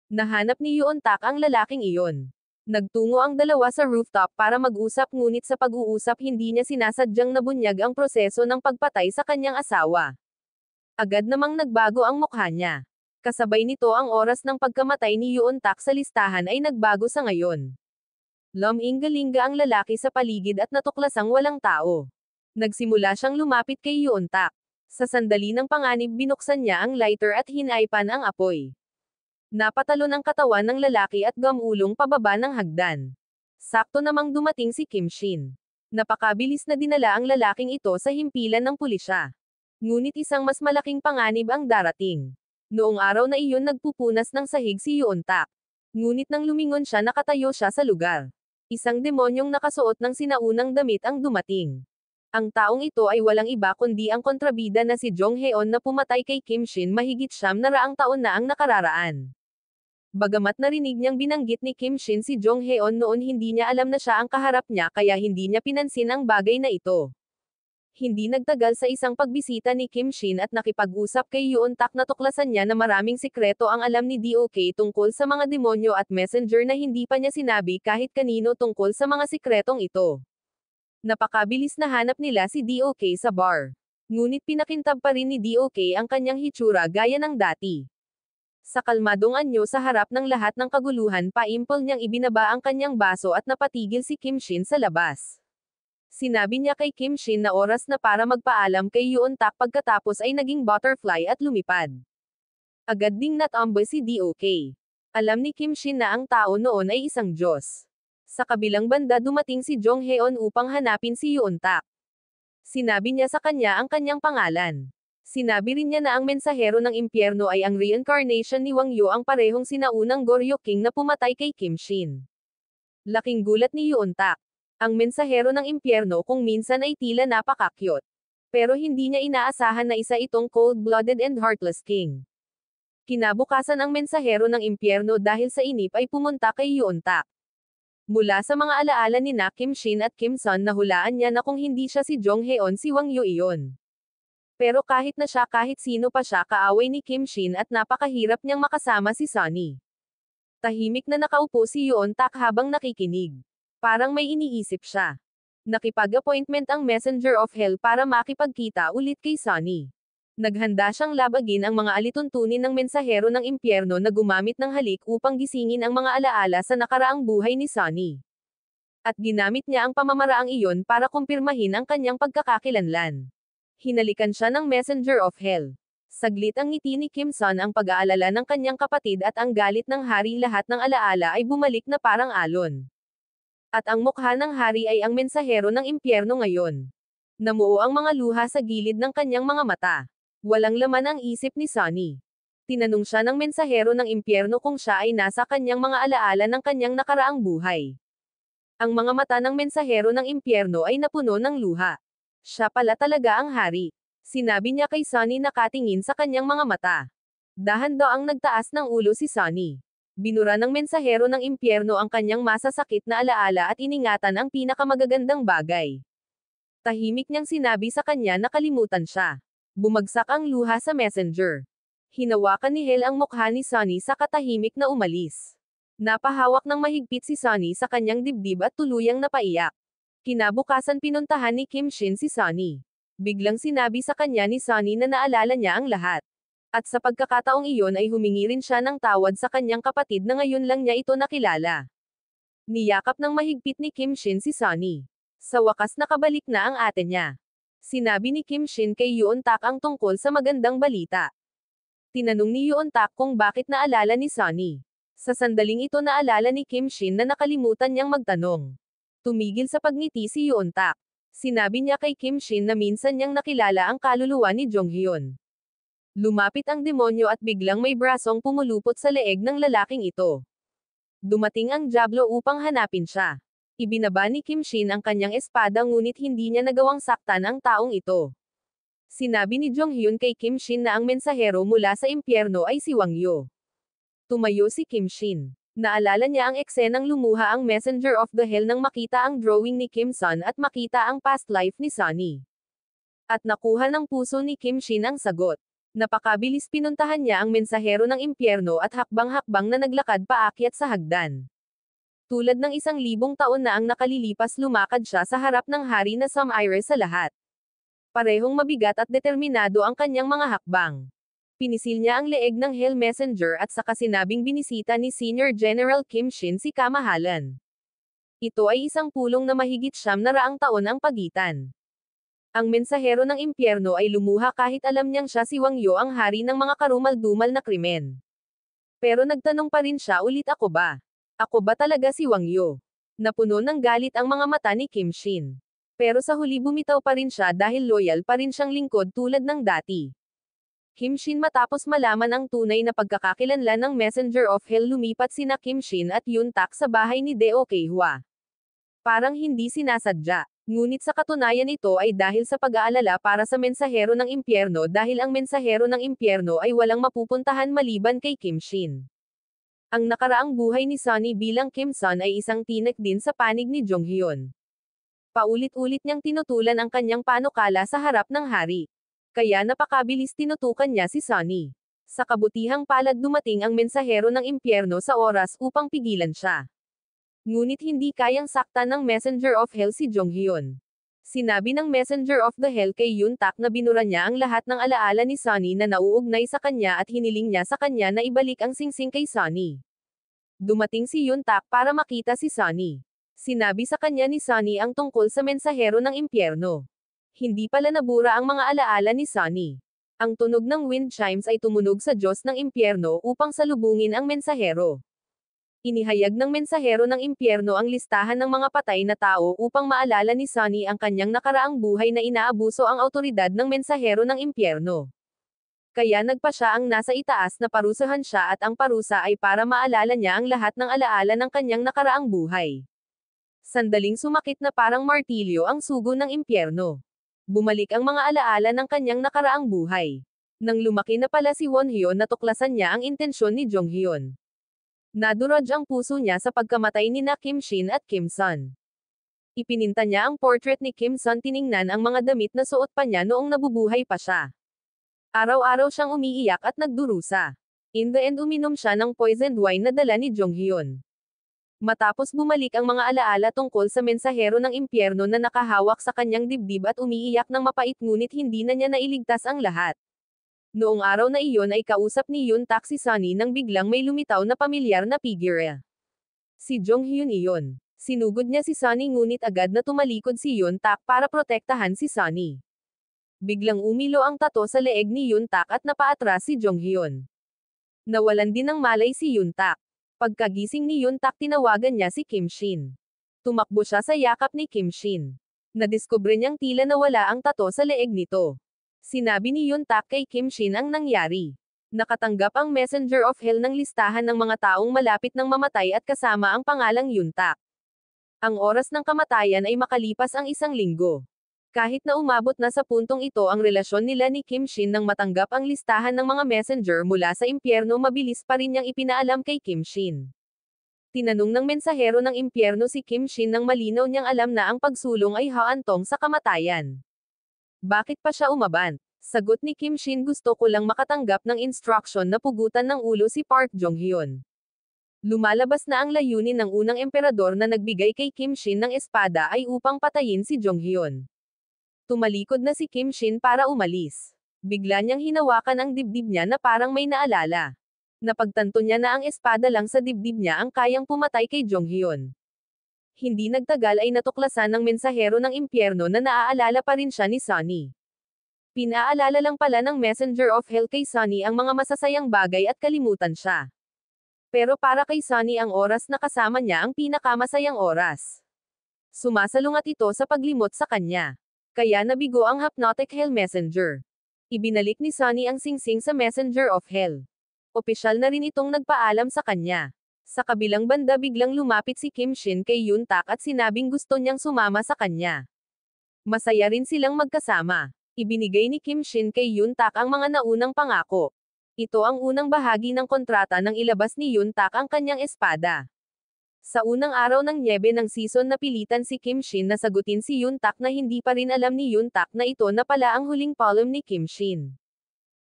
Nahanap ni Yoon Tak ang lalaking iyon. Nagtungo ang dalawa sa rooftop para mag-usap, ngunit sa pag-uusap hindi niya sinasadyang nabunyag ang proseso ng pagpatay sa kanyang asawa. Agad namang nagbago ang mukha niya. Kasabay nito, ang oras ng pagkamatay ni Yoon Tak sa listahan ay nagbago sa ngayon. Lumingalinga ang lalaki sa paligid at natuklasang walang tao. Nagsimula siyang lumapit kay Yoon Tak. Sa sandali ng panganib, binuksan niya ang lighter at hinaypan ang apoy. Napatalon ang katawan ng lalaki at gamulong pababa ng hagdan. Sakto namang dumating si Kim Shin. Napakabilis na dinala ang lalaking ito sa himpilan ng pulisya. Ngunit isang mas malaking panganib ang darating. Noong araw na iyon, nagpupunas ng sahig si Yoon Tak. Ngunit nang lumingon siya, nakatayo siya sa lugar. Isang demonyong nakasuot ng sinaunang damit ang dumating. Ang taong ito ay walang iba kundi ang kontrabida na si Jong Heon na pumatay kay Kim Shin mahigit 900 taon na ang nakararaan. Bagamat narinig niyang binanggit ni Kim Shin si Jong Heon noon, hindi niya alam na siya ang kaharap niya, kaya hindi niya pinansin ang bagay na ito. Hindi nagtagal sa isang pagbisita ni Kim Shin at nakipag-usap kay Yoon Tak, natuklasan niya na maraming sikreto ang alam ni DOK tungkol sa mga demonyo at messenger na hindi pa niya sinabi kahit kanino tungkol sa mga sikretong ito. Napakabilis na hanap nila si DOK sa bar. Ngunit pinakintab pa rin ni DOK ang kanyang hitsura gaya ng dati. Sa kalmadong anyo sa harap ng lahat ng kaguluhan, paimpol niyang ibinaba ang kanyang baso at napatigil si Kim Shin sa labas. Sinabi niya kay Kim Shin na oras na para magpaalam kay Yoon Tak, pagkatapos ay naging butterfly at lumipad. Agad ding natomboy si DOK. Alam ni Kim Shin na ang tao noon ay isang Diyos. Sa kabilang banda dumating si Jong Heon upang hanapin si Yoon Tak. Sinabi niya sa kanya ang kanyang pangalan. Sinabi rin niya na ang mensahero ng impyerno ay ang reincarnation ni Wang Yu, ang parehong sinaunang Goryeo King na pumatay kay Kim Shin. Laking gulat ni Yoon Tak. Ang mensahero ng impyerno kung minsan ay tila napakakyot. Pero hindi niya inaasahan na isa itong cold-blooded and heartless king. Kinabukasan ang mensahero ng impyerno dahil sa inip ay pumunta kay Yoon Tak. Mula sa mga alaala ni na Kim Shin at Kim Sun, nahulaan niya na kung hindi siya si Jong Heon, si Wang Yu iyon. Pero kahit na siya, kahit sino pa siya, kaaway ni Kim Shin at napakahirap niyang makasama si Sunny. Tahimik na nakaupo si Yoon Tak habang nakikinig. Parang may iniisip siya. Nakipag-appointment ang Messenger of Hell para makipagkita ulit kay Sunny. Naghanda siyang labagin ang mga alituntunin ng mensahero ng impyerno na gumamit ng halik upang gisingin ang mga alaala sa nakaraang buhay ni Sunny. At ginamit niya ang pamamaraang iyon para kumpirmahin ang kanyang pagkakakilanlan. Hinalikan siya ng Messenger of Hell. Saglit ang ngiti ni Kim Sun, ang pag-aalala ng kanyang kapatid at ang galit ng hari, lahat ng alaala ay bumalik na parang alon. At ang mukha ng hari ay ang mensahero ng impyerno ngayon. Namuo ang mga luha sa gilid ng kanyang mga mata. Walang laman ang isip ni Sunny. Tinanong siya ng mensahero ng impyerno kung siya ay nasa kanyang mga alaala ng kanyang nakaraang buhay. Ang mga mata ng mensahero ng impyerno ay napuno ng luha. Siya pala talaga ang hari. Sinabi niya kay Sunny, nakatingin sa kanyang mga mata. Dahan-daang nagtaas ng ulo si Sunny. Binura ng mensahero ng impyerno ang kanyang masasakit na alaala at iningatan ang pinakamagagandang bagay. Tahimik niyang sinabi sa kanya na kalimutan siya. Bumagsak ang luha sa messenger. Hinawakan ni Hel ang mukha ni Sunny sa katahimik na umalis. Napahawak ng mahigpit si Sunny sa kanyang dibdib at tuluyang napaiyak. Kinabukasan pinuntahan ni Kim Shin si Sunny. Biglang sinabi sa kanya ni Sunny na naalala niya ang lahat. At sa pagkakataong iyon ay humingi rin siya ng tawad sa kanyang kapatid na ngayon lang niya ito nakilala. Niyakap ng mahigpit ni Kim Shin si Sunny. Sa wakas nakabalik na ang ate niya. Sinabi ni Kim Shin kay Yoon Tak ang tungkol sa magandang balita. Tinanong ni Yoon Tak kung bakit naalala ni Sunny. Sa sandaling ito naalala ni Kim Shin na nakalimutan niyang magtanong. Tumigil sa pagngiti si Yoon Tak. Sinabi niya kay Kim Shin na minsan niyang nakilala ang kaluluwa ni Jong Hyun. Lumapit ang demonyo at biglang may brasong pumulupot sa leeg ng lalaking ito. Dumating ang Diablo upang hanapin siya. Ibinaba ni Kim Shin ang kanyang espada, ngunit hindi niya nagawang saktan ang taong ito. Sinabi ni Jong Hyun kay Kim Shin na ang mensahero mula sa impyerno ay si Wang Yu. Tumayo si Kim Shin. Naalala niya ang eksenang lumuha ang Messenger of the Hell nang makita ang drawing ni Kim Sun at makita ang past life ni Sunny. At nakuha ng puso ni Kim Shin ang sagot. Napakabilis pinuntahan niya ang mensahero ng impyerno at hakbang-hakbang na naglakad paakyat sa hagdan. Tulad ng 1,000 taon na ang nakalilipas, lumakad siya sa harap ng hari na sumire sa lahat. Parehong mabigat at determinado ang kanyang mga hakbang. Pinisil niya ang leeg ng Hell Messenger at saka sinabing binisita ni Senior General Kim Shin si kamahalan. Ito ay isang pulong na mahigit 900 taon ang pagitan. Ang mensahero ng impyerno ay lumuha kahit alam niyang siya si Wang Yu ang hari ng mga karumal-dumal na krimen. Pero nagtanong pa rin siya ulit, ako ba? Ako ba talaga si Wang Yu? Napuno ng galit ang mga mata ni Kim Shin. Pero sa huli bumitaw pa rin siya dahil loyal pa rin siyang lingkod tulad ng dati. Kim Shin, matapos malaman ang tunay na pagkakakilanlan ng Messenger of Hell, lumipat sina Kim Shin at Yoon Tak sa bahay ni Deo Hwa. Parang hindi sinasadya. Ngunit sa katunayan ito ay dahil sa pag-aalala para sa mensahero ng impyerno, dahil ang mensahero ng impyerno ay walang mapupuntahan maliban kay Kim Shin. Ang nakaraang buhay ni Sunny bilang Kim Sun ay isang tinik din sa panig ni Jong Hyun. Paulit-ulit niyang tinutulan ang kanyang panukala sa harap ng hari. Kaya napakabilis tinutukan niya si Sunny. Sa kabutihang palad dumating ang mensahero ng impyerno sa oras upang pigilan siya. Ngunit hindi kayang saktan ng Messenger of Hell si Jong Hyun. Sinabi ng Messenger of the Hell kay Yoon Tak na binura niya ang lahat ng alaala ni Sunny na nauugnay sa kanya at hiniling niya sa kanya na ibalik ang singsing kay Sunny. Dumating si Yoon Tak para makita si Sunny. Sinabi sa kanya ni Sunny ang tungkol sa mensahero ng impyerno. Hindi pala nabura ang mga alaala ni Sunny. Ang tunog ng wind chimes ay tumunog sa Diyos ng impyerno upang salubungin ang mensahero. Inihayag ng mensahero ng impyerno ang listahan ng mga patay na tao upang maalala ni Sunny ang kanyang nakaraang buhay na inaabuso ang autoridad ng mensahero ng impyerno. Kaya nagpa siya ang nasa itaas na parusahan siya at ang parusa ay para maalala niya ang lahat ng alaala ng kanyang nakaraang buhay. Sandaling sumakit na parang martilyo ang sugo ng impyerno. Bumalik ang mga alaala ng kanyang nakaraang buhay. Nang lumaki na pala si Won Hyun natuklasan niya ang intensyon ni Jong Hyun. Nadurog ang puso niya sa pagkamatay ni na Kim Shin at Kim Sun. Ipininta niya ang portrait ni Kim Sun tiningnan ang mga damit na suot pa niya noong nabubuhay pa siya. Araw-araw siyang umiiyak at nagdurusa. In the end uminom siya ng poisoned wine na dala ni Jong Hyun. Matapos bumalik ang mga alaala tungkol sa mensahero ng impyerno na nakahawak sa kanyang dibdib at umiiyak ng mapait ngunit hindi na niya nailigtas ang lahat. Noong araw na iyon ay kausap ni Yoon Tak si Sunny nang biglang may lumitaw na pamilyar na figure. Si Jong Hyun iyon. Sinugod niya si Sunny ngunit agad na tumalikod si Yoon Tak para protektahan si Sunny. Biglang umilo ang tato sa leeg ni Yoon Tak at napaatras si Jong Hyun. Nawalan din ng malay si Yoon Tak. Pagkagising ni Yoon Tak tinawagan niya si Kim Shin. Tumakbo siya sa yakap ni Kim Shin. Nadiskubre niyang tila nawala ang tato sa leeg nito. Sinabi ni Yoon Tak kay Kim Shin ang nangyari. Nakatanggap ang Messenger of Hell ng listahan ng mga taong malapit ng mamatay at kasama ang pangalang Yoon Tak. Ang oras ng kamatayan ay makalipas ang 1 linggo. Kahit na umabot na sa puntong ito ang relasyon nila ni Kim Shin nang matanggap ang listahan ng mga messenger mula sa impyerno mabilis pa rin niyang ipinaalam kay Kim Shin. Tinanong ng mensahero ng impyerno si Kim Shin nang malinaw niyang alam na ang pagsulong ay haantong sa kamatayan. Bakit pa siya umabant? Sagot ni Kim Shin, gusto ko lang makatanggap ng instruction na pugutan ng ulo si Park Jong Hyun. Lumalabas na ang layunin ng unang emperador na nagbigay kay Kim Shin ng espada ay upang patayin si Jong Hyun. Tumalikod na si Kim Shin para umalis. Bigla niyang hinawakan ang dibdib niya na parang may naalala. Napagtanto niya na ang espada lang sa dibdib niya ang kayang pumatay kay Jong Hyun. Hindi nagtagal ay natuklasan ng mensahero ng impyerno na naaalala pa rin siya ni Sunny. Pinaalala lang pala ng Messenger of Hell kay Sunny ang mga masasayang bagay at kalimutan siya. Pero para kay Sunny ang oras na kasama niya ang pinakamasayang oras. Sumasalungat ito sa paglimot sa kanya. Kaya nabigo ang Hypnotic Hell Messenger. Ibinalik ni Sunny ang singsing sa Messenger of Hell. Opisyal na rin itong nagpaalam sa kanya. Sa kabilang banda biglang lumapit si Kim Shin kay Yoon Tak at sinabing gusto niyang sumama sa kanya. Masaya rin silang magkasama. Ibinigay ni Kim Shin kay Yoon Tak ang mga naunang pangako. Ito ang unang bahagi ng kontrata nang ilabas ni Yoon Tak ang kanyang espada. Sa unang araw ng nyebe ng season napilitan si Kim Shin na sagutin si Yoon Tak na hindi pa rin alam ni Yoon Tak na ito na pala ang huling palm ni Kim Shin.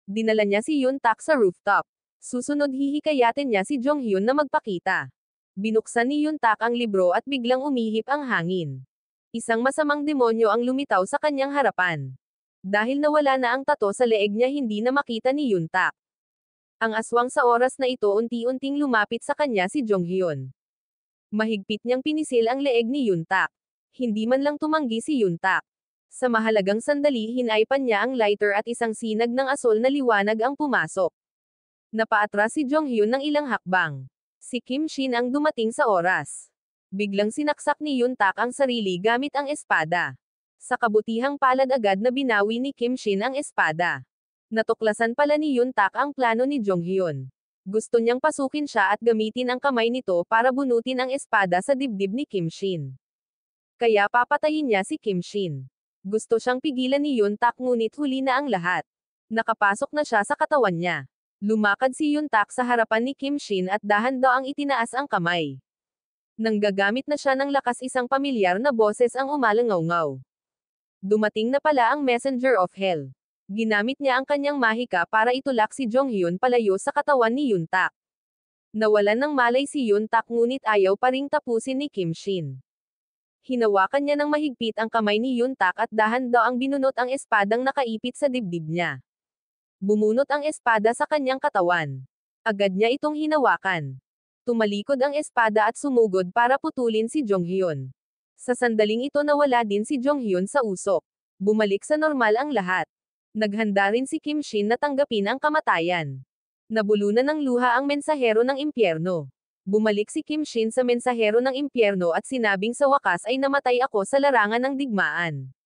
Dinala niya si Yoon Tak sa rooftop. Susunod hihikayatin niya si Jong Hyun na magpakita. Binuksan ni Yoon Tak ang libro at biglang umihip ang hangin. Isang masamang demonyo ang lumitaw sa kanyang harapan. Dahil nawala na ang tato sa leeg niya hindi na makita ni Yoon Tak. Ang aswang sa oras na ito unti-unting lumapit sa kanya si Jong Hyun. Mahigpit niyang pinisil ang leeg ni Yoon Tak. Hindi man lang tumanggi si Yoon Tak. Sa mahalagang sandali hinaipan niya ang lighter at isang sinag ng asol na liwanag ang pumasok. Napaatras si Jong Hyun ng ilang hakbang. Si Kim Shin ang dumating sa oras. Biglang sinaksak ni Yoon Tak ang sarili gamit ang espada. Sa kabutihang palad agad na binawi ni Kim Shin ang espada. Natuklasan pala ni Yoon Tak ang plano ni Jong Hyun. Gusto niyang pasukin siya at gamitin ang kamay nito para bunutin ang espada sa dibdib ni Kim Shin. Kaya papatayin niya si Kim Shin. Gusto siyang pigilan ni Yoon Tak ngunit huli na ang lahat. Nakapasok na siya sa katawan niya. Lumakad si Yuntak sa harapan ni Kim Shin at dahan-daang itinaas ang kamay. Nang gagamit na siya ng lakas, isang pamilyar na boses ang umalangaw-ngaw. Dumating na pala ang Messenger of Hell. Ginamit niya ang kanyang mahika para itulak si Jonghyun palayo sa katawan ni Yuntak. Nawalan ng malay si Yuntak ngunit ayaw pa ring tapusin ni Kim Shin. Hinawakan niya ng mahigpit ang kamay ni Yuntak at dahan-daang binunot ang espadang nakaipit sa dibdib niya. Bumunot ang espada sa kanyang katawan. Agad niya itong hinawakan. Tumalikod ang espada at sumugod para putulin si Jonghyun. Sa sandaling ito nawala din si Jonghyun sa usok. Bumalik sa normal ang lahat. Naghanda rin si Kim Shin na tanggapin ang kamatayan. Nabulunan ng luha ang mensahero ng impyerno. Bumalik si Kim Shin sa mensahero ng impyerno at sinabing sa wakas ay namatay ako sa larangan ng digmaan.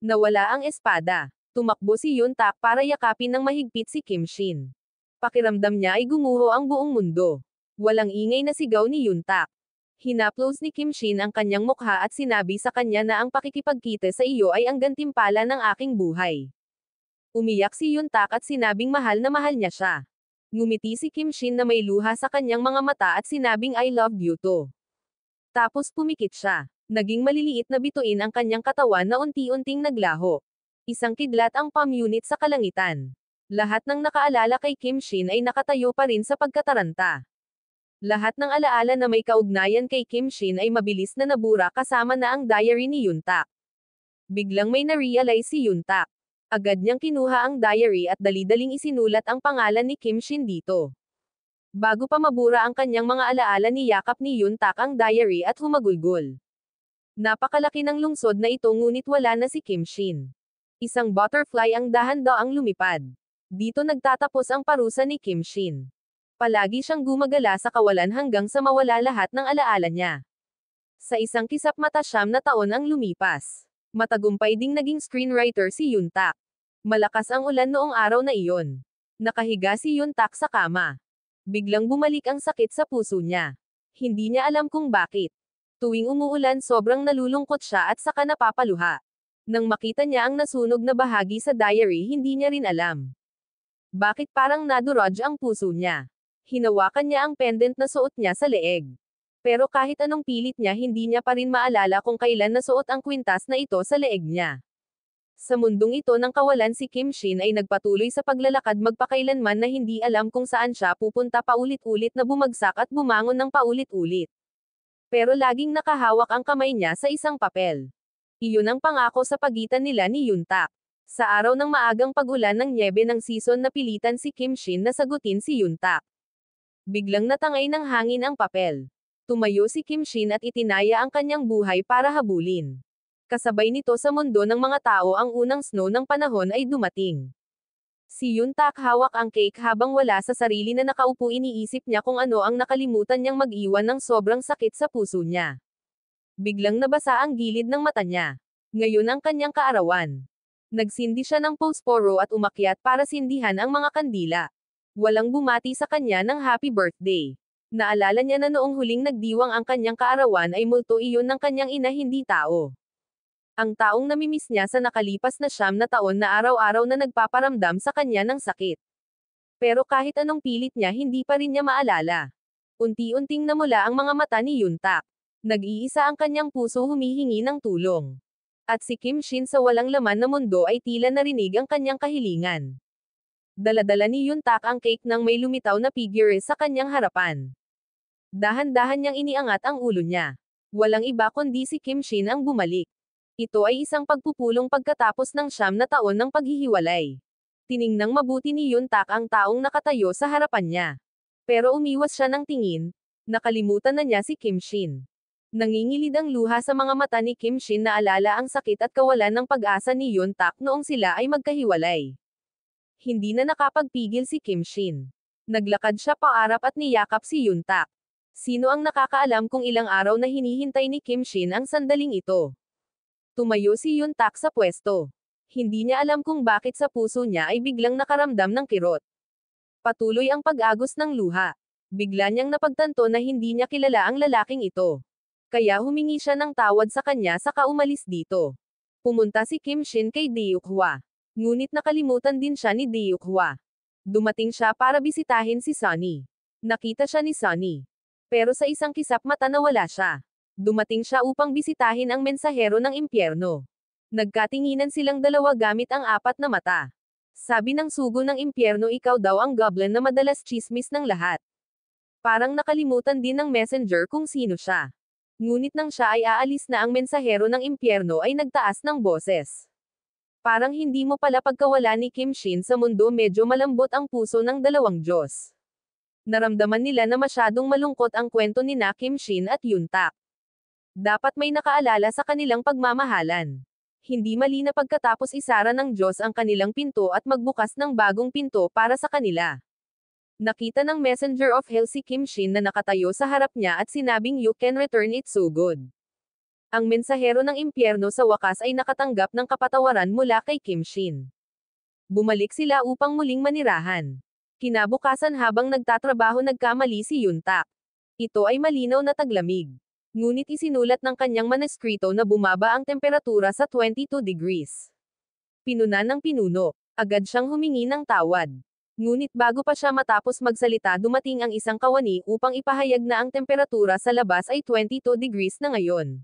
Nawala ang espada. Tumakbo si Yuntak para yakapin ng mahigpit si Kim Shin. Pakiramdam niya ay gumuho ang buong mundo. Walang ingay na sigaw ni Yuntak. Hinaplos ni Kim Shin ang kanyang mukha at sinabi sa kanya na ang pakikipagkita sa iyo ay ang gantimpala ng aking buhay. Umiyak si Yuntak at sinabing mahal na mahal niya siya. Ngumiti si Kim Shin na may luha sa kanyang mga mata at sinabing I love you too. Tapos pumikit siya. Naging maliliit na bituin ang kanyang katawan na unti-unting naglaho. Isang kidlat ang palm unit sa kalangitan. Lahat ng nakaalala kay Kim Shin ay nakatayo pa rin sa pagkataranta. Lahat ng alaala na may kaugnayan kay Kim Shin ay mabilis na nabura kasama na ang diary ni Yuntak. Biglang may na-realize si Yuntak. Agad niyang kinuha ang diary at dali-daling isinulat ang pangalan ni Kim Shin dito. Bago pa mabura ang kanyang mga alaala niyakap ni Yuntak ang diary at humagulgol. Napakalaki ng lungsod na ito ngunit wala na si Kim Shin. Isang butterfly ang dahan-daang lumipad. Dito nagtatapos ang parusa ni Kim Shin. Palagi siyang gumagala sa kawalan hanggang sa mawala lahat ng alaala niya. Sa isang kisap mata 9 na taon ang lumipas. Matagumpay ding naging screenwriter si Yuntak. Malakas ang ulan noong araw na iyon. Nakahiga si Yuntak sa kama. Biglang bumalik ang sakit sa puso niya. Hindi niya alam kung bakit. Tuwing umuulan sobrang nalulungkot siya at saka napapaluha. Nang makita niya ang nasunog na bahagi sa diary hindi niya rin alam. Bakit parang nadurog ang puso niya. Hinawakan niya ang pendant na suot niya sa leeg. Pero kahit anong pilit niya hindi niya pa rin maalala kung kailan nasuot ang kwintas na ito sa leeg niya. Sa mundong ito ng kawalan si Kim Shin ay nagpatuloy sa paglalakad magpakailanman na hindi alam kung saan siya pupunta paulit-ulit na bumagsak at bumangon ng paulit-ulit. Pero laging nakahawak ang kamay niya sa isang papel. Iyon ang pangako sa pagitan nila ni Yuntak. Sa araw ng maagang pag-ulan ng nyebe ng season napilitan si Kim Shin na sagutin si Yuntak. Biglang natangay ng hangin ang papel. Tumayo si Kim Shin at itinaya ang kanyang buhay para habulin. Kasabay nito sa mundo ng mga tao ang unang snow ng panahon ay dumating. Si Yuntak hawak ang cake habang wala sa sarili na nakaupo iniisip niya kung ano ang nakalimutan niyang mag-iwan ng sobrang sakit sa puso niya. Biglang nabasa ang gilid ng mata niya. Ngayon ang kanyang kaarawan. Nagsindi siya ng posporo at umakyat para sindihan ang mga kandila. Walang bumati sa kanya ng happy birthday. Naalala niya na noong huling nagdiwang ang kanyang kaarawan ay multo iyon ng kanyang ina hindi tao. Ang taong namimiss niya sa nakalipas na 9 na taon na araw-araw na nagpaparamdam sa kanya ng sakit. Pero kahit anong pilit niya hindi pa rin niya maalala. Unti-unting namula ang mga mata ni Yuntak. Nag-iisa ang kanyang puso humihingi ng tulong. At si Kim Shin sa walang laman na mundo ay tila narinig ang kanyang kahilingan. Daladala ni Yuntak ang cake nang may lumitaw na figure sa kanyang harapan. Dahan-dahan niyang iniangat ang ulo niya. Walang iba kundi si Kim Shin ang bumalik. Ito ay isang pagpupulong pagkatapos ng 9 na taon ng paghihiwalay. Tiningnang mabuti ni Yuntak ang taong nakatayo sa harapan niya. Pero umiwas siya ng tingin. Nakalimutan na niya si Kim Shin. Nangingilid ang luha sa mga mata ni Kim Shin na alala ang sakit at kawalan ng pag-asa ni Yuntak noong sila ay magkahiwalay. Hindi na nakapagpigil si Kim Shin. Naglakad siya paarap at niyakap si Yuntak. Sino ang nakakaalam kung ilang araw na hinihintay ni Kim Shin ang sandaling ito? Tumayo si Yuntak sa pwesto. Hindi niya alam kung bakit sa puso niya ay biglang nakaramdam ng kirot. Patuloy ang pag-agos ng luha. Bigla niyang napagtanto na hindi niya kilala ang lalaking ito. Kaya humingi siya ng tawad sa kanya saka umalis dito. Pumunta si Kim Shin kay Deuk-hwa. Ngunit nakalimutan din siya ni Deuk-hwa. Dumating siya para bisitahin si Sunny. Nakita siya ni Sunny. Pero sa isang kisap mata nawala siya. Dumating siya upang bisitahin ang mensahero ng impyerno. Nagkatinginan silang dalawa gamit ang apat na mata. Sabi ng sugo ng impyerno, ikaw daw ang goblin na madalas chismis ng lahat. Parang nakalimutan din ng messenger kung sino siya. Ngunit nang siya ay aalis na, ang mensahero ng impyerno ay nagtaas ng boses. Parang hindi mo pala pagkawala ni Kim Shin sa mundo, medyo malambot ang puso ng dalawang Diyos. Naramdaman nila na masyadong malungkot ang kwento ni na Kim Shin at Yuntak. Dapat may nakaalala sa kanilang pagmamahalan. Hindi mali na pagkatapos isara ng Diyos ang kanilang pinto at magbukas ng bagong pinto para sa kanila. Nakita ng messenger of hell si Kim Shin na nakatayo sa harap niya at sinabing, "You can return it so good." Ang mensahero ng impyerno sa wakas ay nakatanggap ng kapatawaran mula kay Kim Shin. Bumalik sila upang muling manirahan. Kinabukasan habang nagtatrabaho nagkamali si Yuntak. Ito ay malinaw na taglamig. Ngunit isinulat ng kanyang manuskrito na bumaba ang temperatura sa 22 degrees. Pinunan ng pinuno. Agad siyang humingi ng tawad. Ngunit bago pa siya matapos magsalita, dumating ang isang kawani upang ipahayag na ang temperatura sa labas ay 22 degrees na ngayon.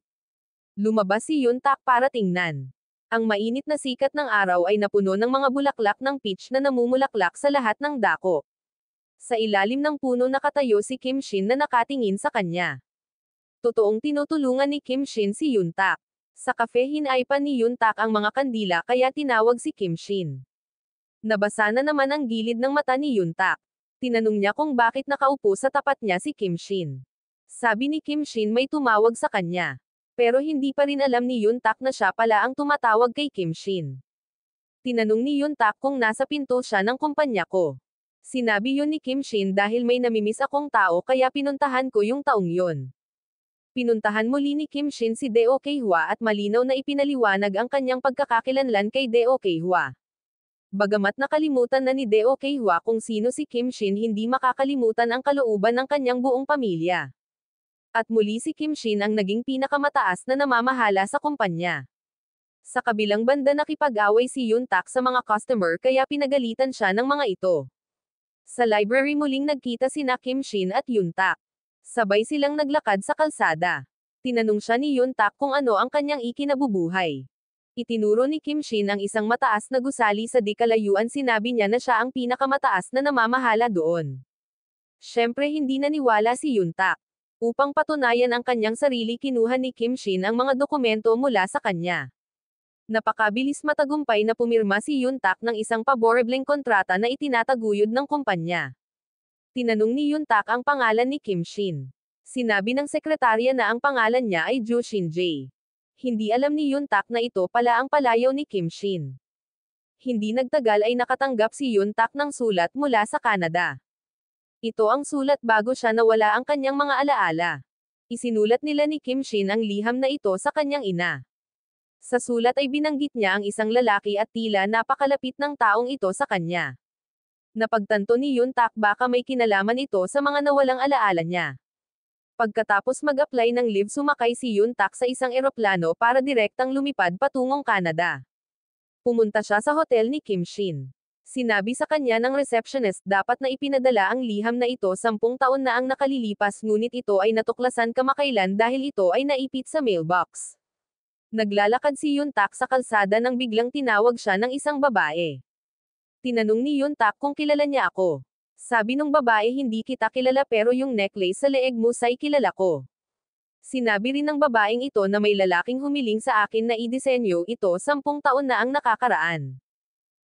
Lumabas si Yuntak para tingnan. Ang mainit na sikat ng araw ay napuno ng mga bulaklak ng peach na namumulaklak sa lahat ng dako. Sa ilalim ng puno nakatayo si Kim Shin na nakatingin sa kanya. Totoong tinutulungan ni Kim Shin si Yuntak. Sa kafe hinaypan ni Yuntak ang mga kandila kaya tinawag si Kim Shin. Nabasa na naman ang gilid ng mata ni Yuntak. Tinanong niya kung bakit nakaupo sa tapat niya si Kim Shin. Sabi ni Kim Shin may tumawag sa kanya. Pero hindi pa rin alam ni Yuntak na siya pala ang tumatawag kay Kim Shin. Tinanong ni Yuntak kung nasa pinto siya ng kumpanya ko. Sinabi yun ni Kim Shin dahil may namimiss akong tao kaya pinuntahan ko yung taong yun. Pinuntahan muli ni Kim Shin si Deo Keihua at malinaw na ipinaliwanag ang kanyang pagkakakilanlan kay Deo Keihua. Bagamat nakalimutan na ni Deo Keihua kung sino si Kim Shin, hindi makakalimutan ang kalooban ng kanyang buong pamilya. At muli si Kim Shin ang naging pinakamataas na namamahala sa kumpanya. Sa kabilang banda nakipag-away si Yuntak sa mga customer kaya pinagalitan siya ng mga ito. Sa library muling nagkita sina Kim Shin at Yuntak. Sabay silang naglakad sa kalsada. Tinanong siya ni Yuntak kung ano ang kanyang ikinabubuhay. Itinuro ni Kim Shin ang isang mataas na gusali sa di kalayuan, sinabi niya na siya ang pinakamataas na namamahala doon. Siyempre hindi naniwala si Yuntak. Upang patunayan ang kanyang sarili, kinuha ni Kim Shin ang mga dokumento mula sa kanya. Napakabilis matagumpay na pumirma si Yuntak ng isang paborebleng kontrata na itinataguyod ng kumpanya. Tinanong ni Yuntak ang pangalan ni Kim Shin. Sinabi ng sekretarya na ang pangalan niya ay Ju Shin Jae. Hindi alam ni Yuntak na ito pala ang palayaw ni Kim Shin. Hindi nagtagal ay nakatanggap si Yuntak ng sulat mula sa Canada. Ito ang sulat bago siya nawala ang kanyang mga alaala. Isinulat nila ni Kim Shin ang liham na ito sa kanyang ina. Sa sulat ay binanggit niya ang isang lalaki at tila napakalapit ng taong ito sa kanya. Napagtanto ni Yuntak baka may kinalaman ito sa mga nawalang alaala niya. Pagkatapos mag-apply ng leave, sumakay si Yuntak sa isang eroplano para direktang lumipad patungong Canada. Pumunta siya sa hotel ni Kim Shin. Sinabi sa kanya ng receptionist dapat na ipinadala ang liham na ito 10 taon na ang nakalilipas, ngunit ito ay natuklasan kamakailan dahil ito ay naipit sa mailbox. Naglalakad si Yuntak sa kalsada nang biglang tinawag siya ng isang babae. Tinanong ni Yuntak kung kilala niya ako. Sabi nung babae, hindi kita kilala pero yung necklace sa leeg mo say kilala ko. Sinabi rin ng babaeng ito na may lalaking humiling sa akin na idisenyo ito 10 taon na ang nakakaraan.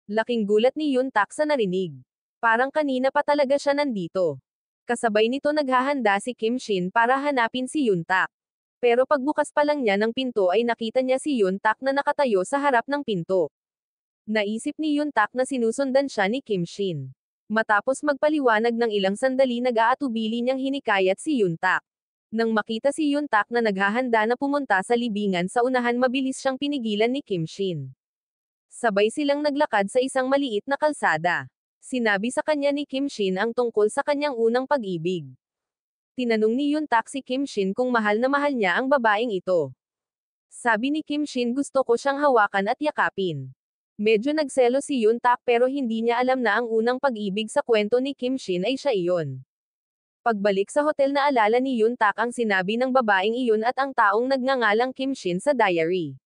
Laking gulat ni Yuntak sa narinig. Parang kanina pa talaga siya nandito. Kasabay nito naghahanda si Kim Shin para hanapin si Yuntak. Pero pagbukas pa lang niya ng pinto ay nakita niya si Yuntak na nakatayo sa harap ng pinto. Naisip ni Yuntak na sinusundan siya ni Kim Shin. Matapos magpaliwanag ng ilang sandali, nag-aatubili niyang hinikayat si Yuntak. Nang makita si Yuntak na naghahanda na pumunta sa libingan sa unahan, mabilis siyang pinigilan ni Kim Shin. Sabay silang naglakad sa isang maliit na kalsada. Sinabi sa kanya ni Kim Shin ang tungkol sa kanyang unang pag-ibig. Tinanong ni Yuntak si Kim Shin kung mahal na mahal niya ang babaeng ito. Sabi ni Kim Shin, gusto ko siyang hawakan at yakapin. Medyo nagselo si Yun Tak pero hindi niya alam na ang unang pag-ibig sa kwento ni Kim Shin ay siya iyon. Pagbalik sa hotel naalala ni Yun Tak ang sinabi ng babaeng iyon at ang taong nagngangalang Kim Shin sa diary.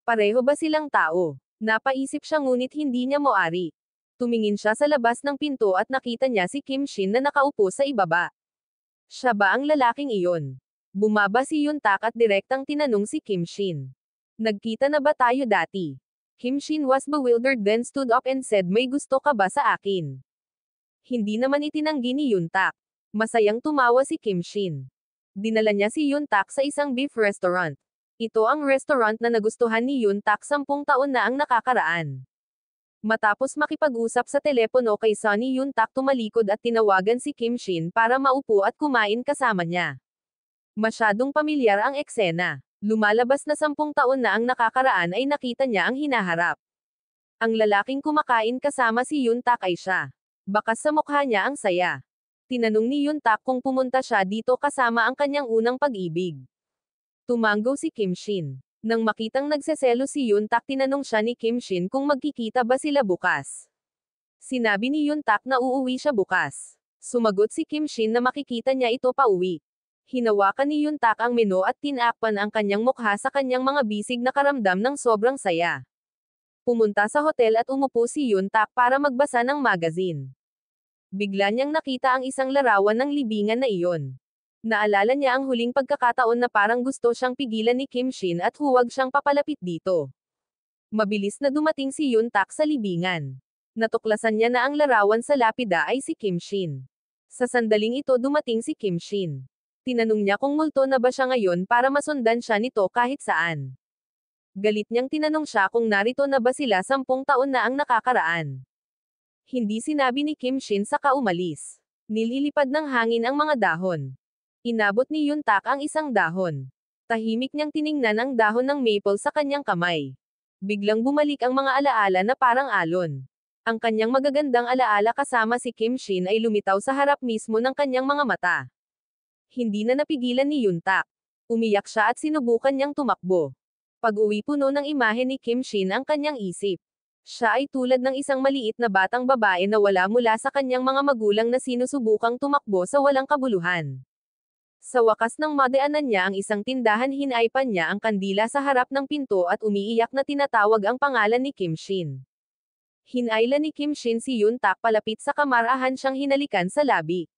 Pareho ba silang tao? Napaisip siya ngunit hindi niya moari. Tumingin siya sa labas ng pinto at nakita niya si Kim Shin na nakaupo sa ibaba. Siya ba ang lalaking iyon? Bumaba si Yun Tak at direktang tinanong si Kim Shin. Nagkita na ba tayo dati? Kim Shin was bewildered then stood up and said, may gusto ka ba sa akin? Hindi naman itinanggi ni Yun Tak. Masayang tumawa si Kim Shin. Dinala niya si Yun Tak sa isang beef restaurant. Ito ang restaurant na nagustuhan ni Yun Tak 10 taon na ang nakakaraan. Matapos makipag-usap sa telepono kay Sonny, Yun Tak tumalikod at tinawagan si Kim Shin para maupo at kumain kasama niya. Masyadong pamilyar ang eksena. Lumalabas na 10 taon na ang nakakaraan ay nakita niya ang hinaharap. Ang lalaking kumakain kasama si Yun Tak ay siya. Bakas sa mukha niya ang saya. Tinanong ni Yun Tak kung pumunta siya dito kasama ang kanyang unang pag-ibig. Tumanggo si Kim Shin. Nang makitang nagseselo si Yun Tak tinanong siya ni Kim Shin kung magkikita ba sila bukas. Sinabi ni Yun Tak na uuwi siya bukas. Sumagot si Kim Shin na makikita niya ito pauwi. Hinawakan ni Yun Tak ang menu at tinakpan ang kanyang mukha sa kanyang mga bisig na karamdam ng sobrang saya. Pumunta sa hotel at umupo si Yun Tak para magbasa ng magazine. Bigla niyang nakita ang isang larawan ng libingan na iyon. Naalala niya ang huling pagkakataon na parang gusto siyang pigilan ni Kim Shin at huwag siyang papalapit dito. Mabilis na dumating si Yun Tak sa libingan. Natuklasan niya na ang larawan sa lapida ay si Kim Shin. Sa sandaling ito dumating si Kim Shin. Tinanong niya kung multo na ba siya ngayon para masundan siya nito kahit saan. Galit niyang tinanong siya kung narito na ba sila 10 taon na ang nakakaraan. Hindi sinabi ni Kim Shin saka umalis. Nililipad ng hangin ang mga dahon. Inabot ni Yun Tak ang isang dahon. Tahimik niyang tiningnan ang dahon ng maple sa kanyang kamay. Biglang bumalik ang mga alaala na parang alon. Ang kanyang magagandang alaala kasama si Kim Shin ay lumitaw sa harap mismo ng kanyang mga mata. Hindi na napigilan ni Yun Tak. Umiyak siya at sinubukan niyang tumakbo. Pag-uwi puno ng imahe ni Kim Shin ang kanyang isip. Siya ay tulad ng isang maliit na batang babae na wala mula sa kanyang mga magulang na sinusubukang tumakbo sa walang kabuluhan. Sa wakas ng madaanan niya ang isang tindahan, hinaipan niya ang kandila sa harap ng pinto at umiiyak na tinatawag ang pangalan ni Kim Shin. Hinailan ni Kim Shin si Yun Tak palapit sa kamarahan siyang hinalikan sa labi.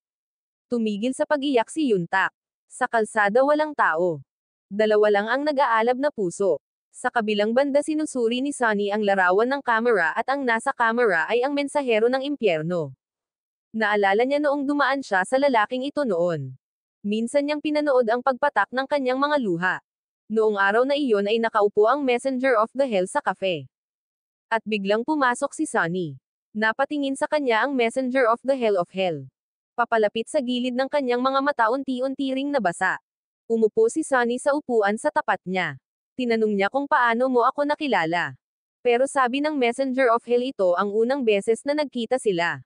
Tumigil sa pag-iyak si Yun Tak. Sa kalsada walang tao. Dalawa lang ang nag-aalab na puso. Sa kabilang banda sinusuri ni Sonny ang larawan ng kamera at ang nasa kamera ay ang mensahero ng impyerno. Naalala niya noong dumaan siya sa lalaking ito noon. Minsan niyang pinanood ang pagpatak ng kanyang mga luha. Noong araw na iyon ay nakaupo ang messenger of the hell sa cafe. At biglang pumasok si Sonny. Napatingin sa kanya ang messenger of the hell of hell. Papalapit sa gilid ng kanyang mga mata, unti-unti ring nabasa. Umupo si Sonny sa upuan sa tapat niya. Tinanong niya kung paano mo ako nakilala. Pero sabi ng messenger of hell ito ang unang beses na nagkita sila.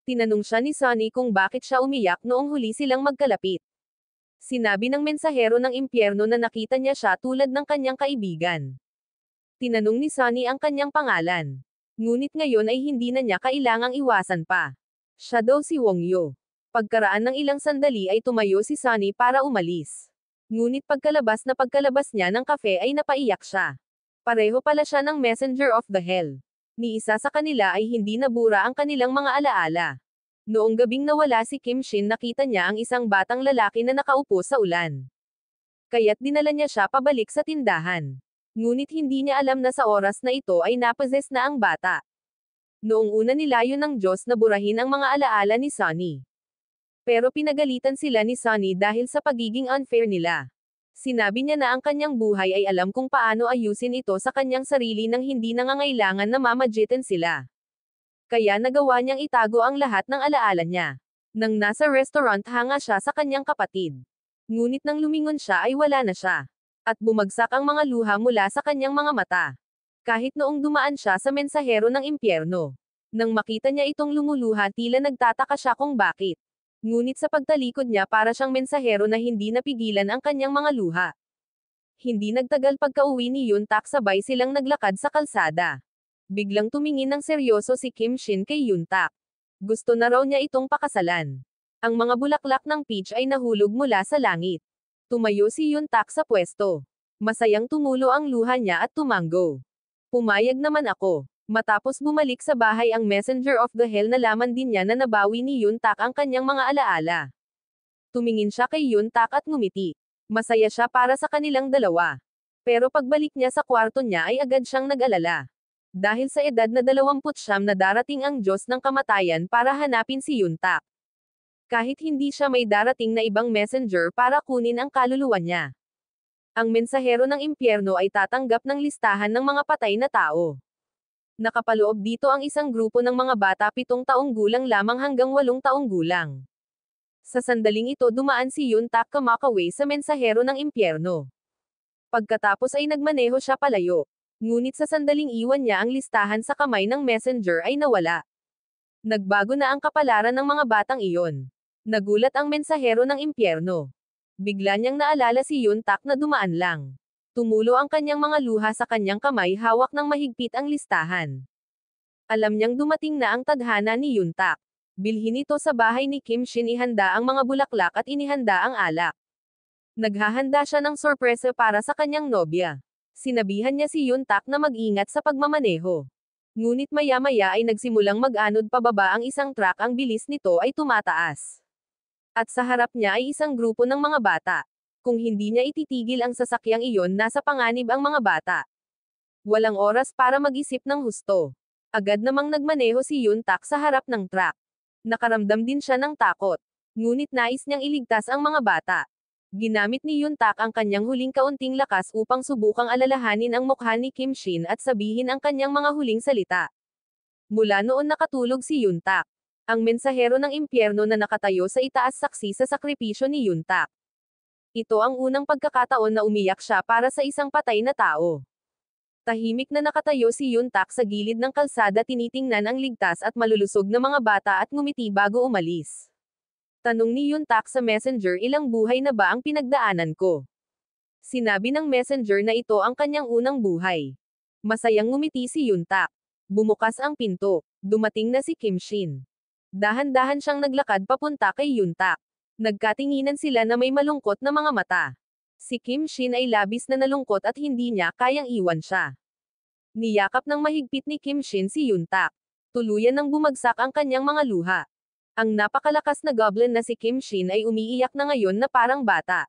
Tinanong siya ni Sonny kung bakit siya umiyak noong huli silang magkalapit. Sinabi ng mensahero ng impyerno na nakita niya siya tulad ng kanyang kaibigan. Tinanong ni Sonny ang kanyang pangalan. Ngunit ngayon ay hindi na niya kailangang iwasan pa. Siya daw si Wong Yo. Pagkaraan ng ilang sandali ay tumayo si Sonny para umalis. Ngunit pagkalabas niya ng kafe ay napaiyak siya. Pareho pala siya ng messenger of the hell. Ni isa sa kanila ay hindi nabura ang kanilang mga alaala. Noong gabing nawala si Kim Shin, nakita niya ang isang batang lalaki na nakaupo sa ulan. Kaya't dinala niya siya pabalik sa tindahan. Ngunit hindi niya alam na sa oras na ito ay napozes na ang bata. Noong una nilayon ng Diyos na burahin ang mga alaala ni Sonny. Pero pinagalitan sila ni Sonny dahil sa pagiging unfair nila. Sinabi niya na ang kanyang buhay ay alam kung paano ayusin ito sa kanyang sarili nang hindi nangangailangan na mamagitan sila. Kaya nagawa niyang itago ang lahat ng alaala niya. Nang nasa restaurant, hanga siya sa kanyang kapatid. Ngunit nang lumingon siya ay wala na siya. At bumagsak ang mga luha mula sa kanyang mga mata. Kahit noong dumaan siya sa mensahero ng impyerno. Nang makita niya itong lumuluha, tila nagtataka siya kung bakit. Ngunit sa pagtalikod niya, para siyang mensahero na hindi napigilan ang kanyang mga luha. Hindi nagtagal pagkauwi ni Yun Tak, sabay silang naglakad sa kalsada. Biglang tumingin ng seryoso si Kim Shin kay Yuntak. Gusto na raw niya itong pakasalan. Ang mga bulaklak ng peach ay nahulog mula sa langit. Tumayo si Yuntak sa pwesto. Masayang tumulo ang luha niya at tumango. Pumayag naman ako. Matapos bumalik sa bahay ang Messenger of the Hell, nalaman din niya na nabawi ni Yuntak ang kanyang mga alaala. Tumingin siya kay Yuntak at ngumiti. Masaya siya para sa kanilang dalawa. Pero pagbalik niya sa kwarto niya ay agad siyang nag-alala. Dahil sa edad na 29 na darating ang Diyos ng kamatayan para hanapin si Yuntak. Kahit hindi siya may darating na ibang messenger para kunin ang kaluluwa niya. Ang mensahero ng impyerno ay tatanggap ng listahan ng mga patay na tao. Nakapaloob dito ang isang grupo ng mga bata 7 taong gulang lamang hanggang 8 taong gulang. Sa sandaling ito dumaan si Yuntak Kamakaway sa mensahero ng impyerno. Pagkatapos ay nagmaneho siya palayo. Ngunit sa sandaling iwan niya ang listahan sa kamay ng messenger ay nawala. Nagbago na ang kapalaran ng mga batang iyon. Nagulat ang mensahero ng impyerno. Bigla niyang naalala si Yuntak na dumaan lang. Tumulo ang kanyang mga luha sa kanyang kamay, hawak ng mahigpit ang listahan. Alam niyang dumating na ang tadhana ni Yuntak. Bilhin ito sa bahay ni Kim Shin, ihanda ang mga bulaklak at inihanda ang alak. Naghahanda siya ng sorpresa para sa kanyang nobya. Sinabihan niya si Yuntak na mag-ingat sa pagmamaneho. Ngunit maya-maya ay nagsimulang mag-anod pababa ang isang truck, ang bilis nito ay tumataas. At sa harap niya ay isang grupo ng mga bata. Kung hindi niya ititigil ang sasakyang iyon, nasa panganib ang mga bata. Walang oras para mag-isip ng husto. Agad namang nagmaneho si Yuntak sa harap ng truck. Nakaramdam din siya ng takot. Ngunit nais niyang iligtas ang mga bata. Ginamit ni Yuntak ang kanyang huling kaunting lakas upang subukang alalahanin ang mukha ni Kim Shin at sabihin ang kanyang mga huling salita. Mula noon nakatulog si Yuntak. Ang mensahero ng impyerno na nakatayo sa itaas, saksi sa sakripisyo ni Yuntak. Ito ang unang pagkakataon na umiyak siya para sa isang patay na tao. Tahimik na nakatayo si Yuntak sa gilid ng kalsada, tinitingnan ang ligtas at malulusog na mga bata at ngumiti bago umalis. Tanong ni Yuntak sa messenger, ilang buhay na ba ang pinagdaanan ko? Sinabi ng messenger na ito ang kanyang unang buhay. Masayang ngumiti si Yuntak. Bumukas ang pinto. Dumating na si Kim Shin. Dahan-dahan siyang naglakad papunta kay Yuntak. Nagkatinginan sila na may malungkot na mga mata. Si Kim Shin ay labis na nalungkot at hindi niya kayang iwan siya. Niyakap ng mahigpit ni Kim Shin si Yuntak. Tuluyan nang bumagsak ang kanyang mga luha. Ang napakalakas na goblin na si Kim Shin ay umiiyak na ngayon na parang bata.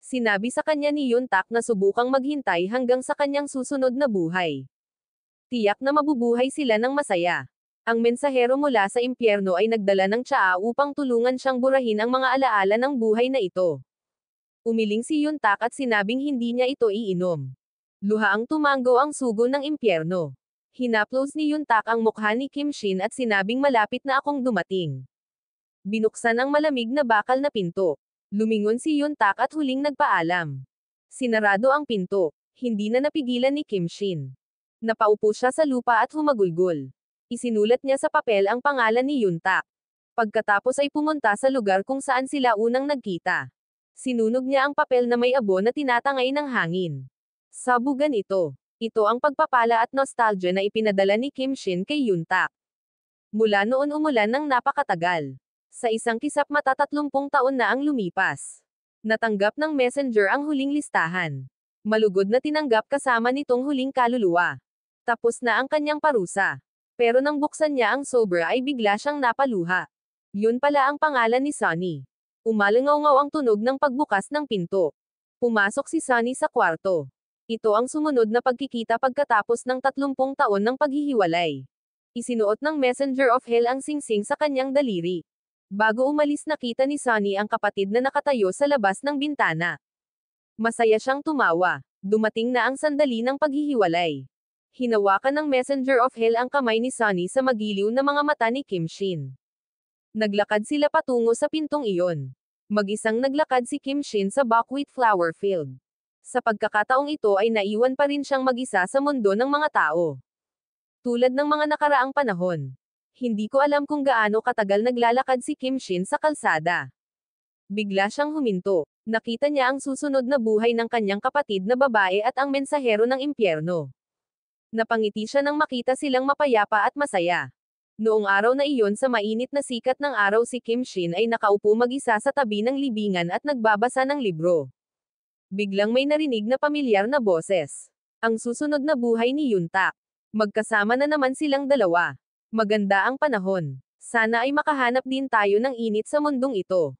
Sinabi sa kanya ni Yuntak na subukang maghintay hanggang sa kanyang susunod na buhay. Tiyak na mabubuhay sila ng masaya. Ang mensahero mula sa impyerno ay nagdala ng tsaa upang tulungan siyang burahin ang mga alaala ng buhay na ito. Umiling si Yuntak at sinabing hindi niya ito iinom. Luhaang tumango ang sugo ng impyerno. Hinaplos ni Yuntak ang mukha ni Kim Shin at sinabing, malapit na akong dumating. Binuksan ang malamig na bakal na pinto. Lumingon si Yuntak at huling nagpaalam. Sinarado ang pinto. Hindi na napigilan ni Kim Shin. Napaupo siya sa lupa at humagulgol. Isinulat niya sa papel ang pangalan ni Yuntak. Pagkatapos ay pumunta sa lugar kung saan sila unang nagkita. Sinunog niya ang papel na may abo na tinatangay ng hangin. Sabugan ito. Ito ang pagpapala at nostalgia na ipinadala ni Kim Shin kay Yuntak. Mula noon umulan ng napakatagal. Sa isang kisap mata 30 taon na ang lumipas. Natanggap ng messenger ang huling listahan. Malugod na tinanggap kasama nitong huling kaluluwa. Tapos na ang kanyang parusa. Pero nang buksan niya ang sobra ay bigla siyang napaluha. Yun pala ang pangalan ni Sunny. Umalangaw-ngaw ang tunog ng pagbukas ng pinto. Pumasok si Sunny sa kwarto. Ito ang sumunod na pagkikita pagkatapos ng 30 taon ng paghihiwalay. Isinuot ng Messenger of Hell ang singsing sa kanyang daliri. Bago umalis nakita ni Sunny ang kapatid na nakatayo sa labas ng bintana. Masaya siyang tumawa. Dumating na ang sandali ng paghihiwalay. Hinawakan ng Messenger of Hell ang kamay ni Sunny sa magiliw na mga mata ni Kim Shin. Naglakad sila patungo sa pintong iyon. Mag-isang naglakad si Kim Shin sa buckwheat flower field. Sa pagkakataong ito ay naiwan pa rin siyang mag-isa sa mundo ng mga tao. Tulad ng mga nakaraang panahon. Hindi ko alam kung gaano katagal naglalakad si Kim Shin sa kalsada. Bigla siyang huminto. Nakita niya ang susunod na buhay ng kanyang kapatid na babae at ang mensahero ng impyerno. Napangiti siya nang makita silang mapayapa at masaya. Noong araw na iyon sa mainit na sikat ng araw si Kim Shin ay nakaupo mag-isa sa tabi ng libingan at nagbabasa ng libro. Biglang may narinig na pamilyar na boses. Ang susunod na buhay ni Yuntak. Magkasama na naman silang dalawa. Maganda ang panahon. Sana ay makahanap din tayo ng init sa mundong ito.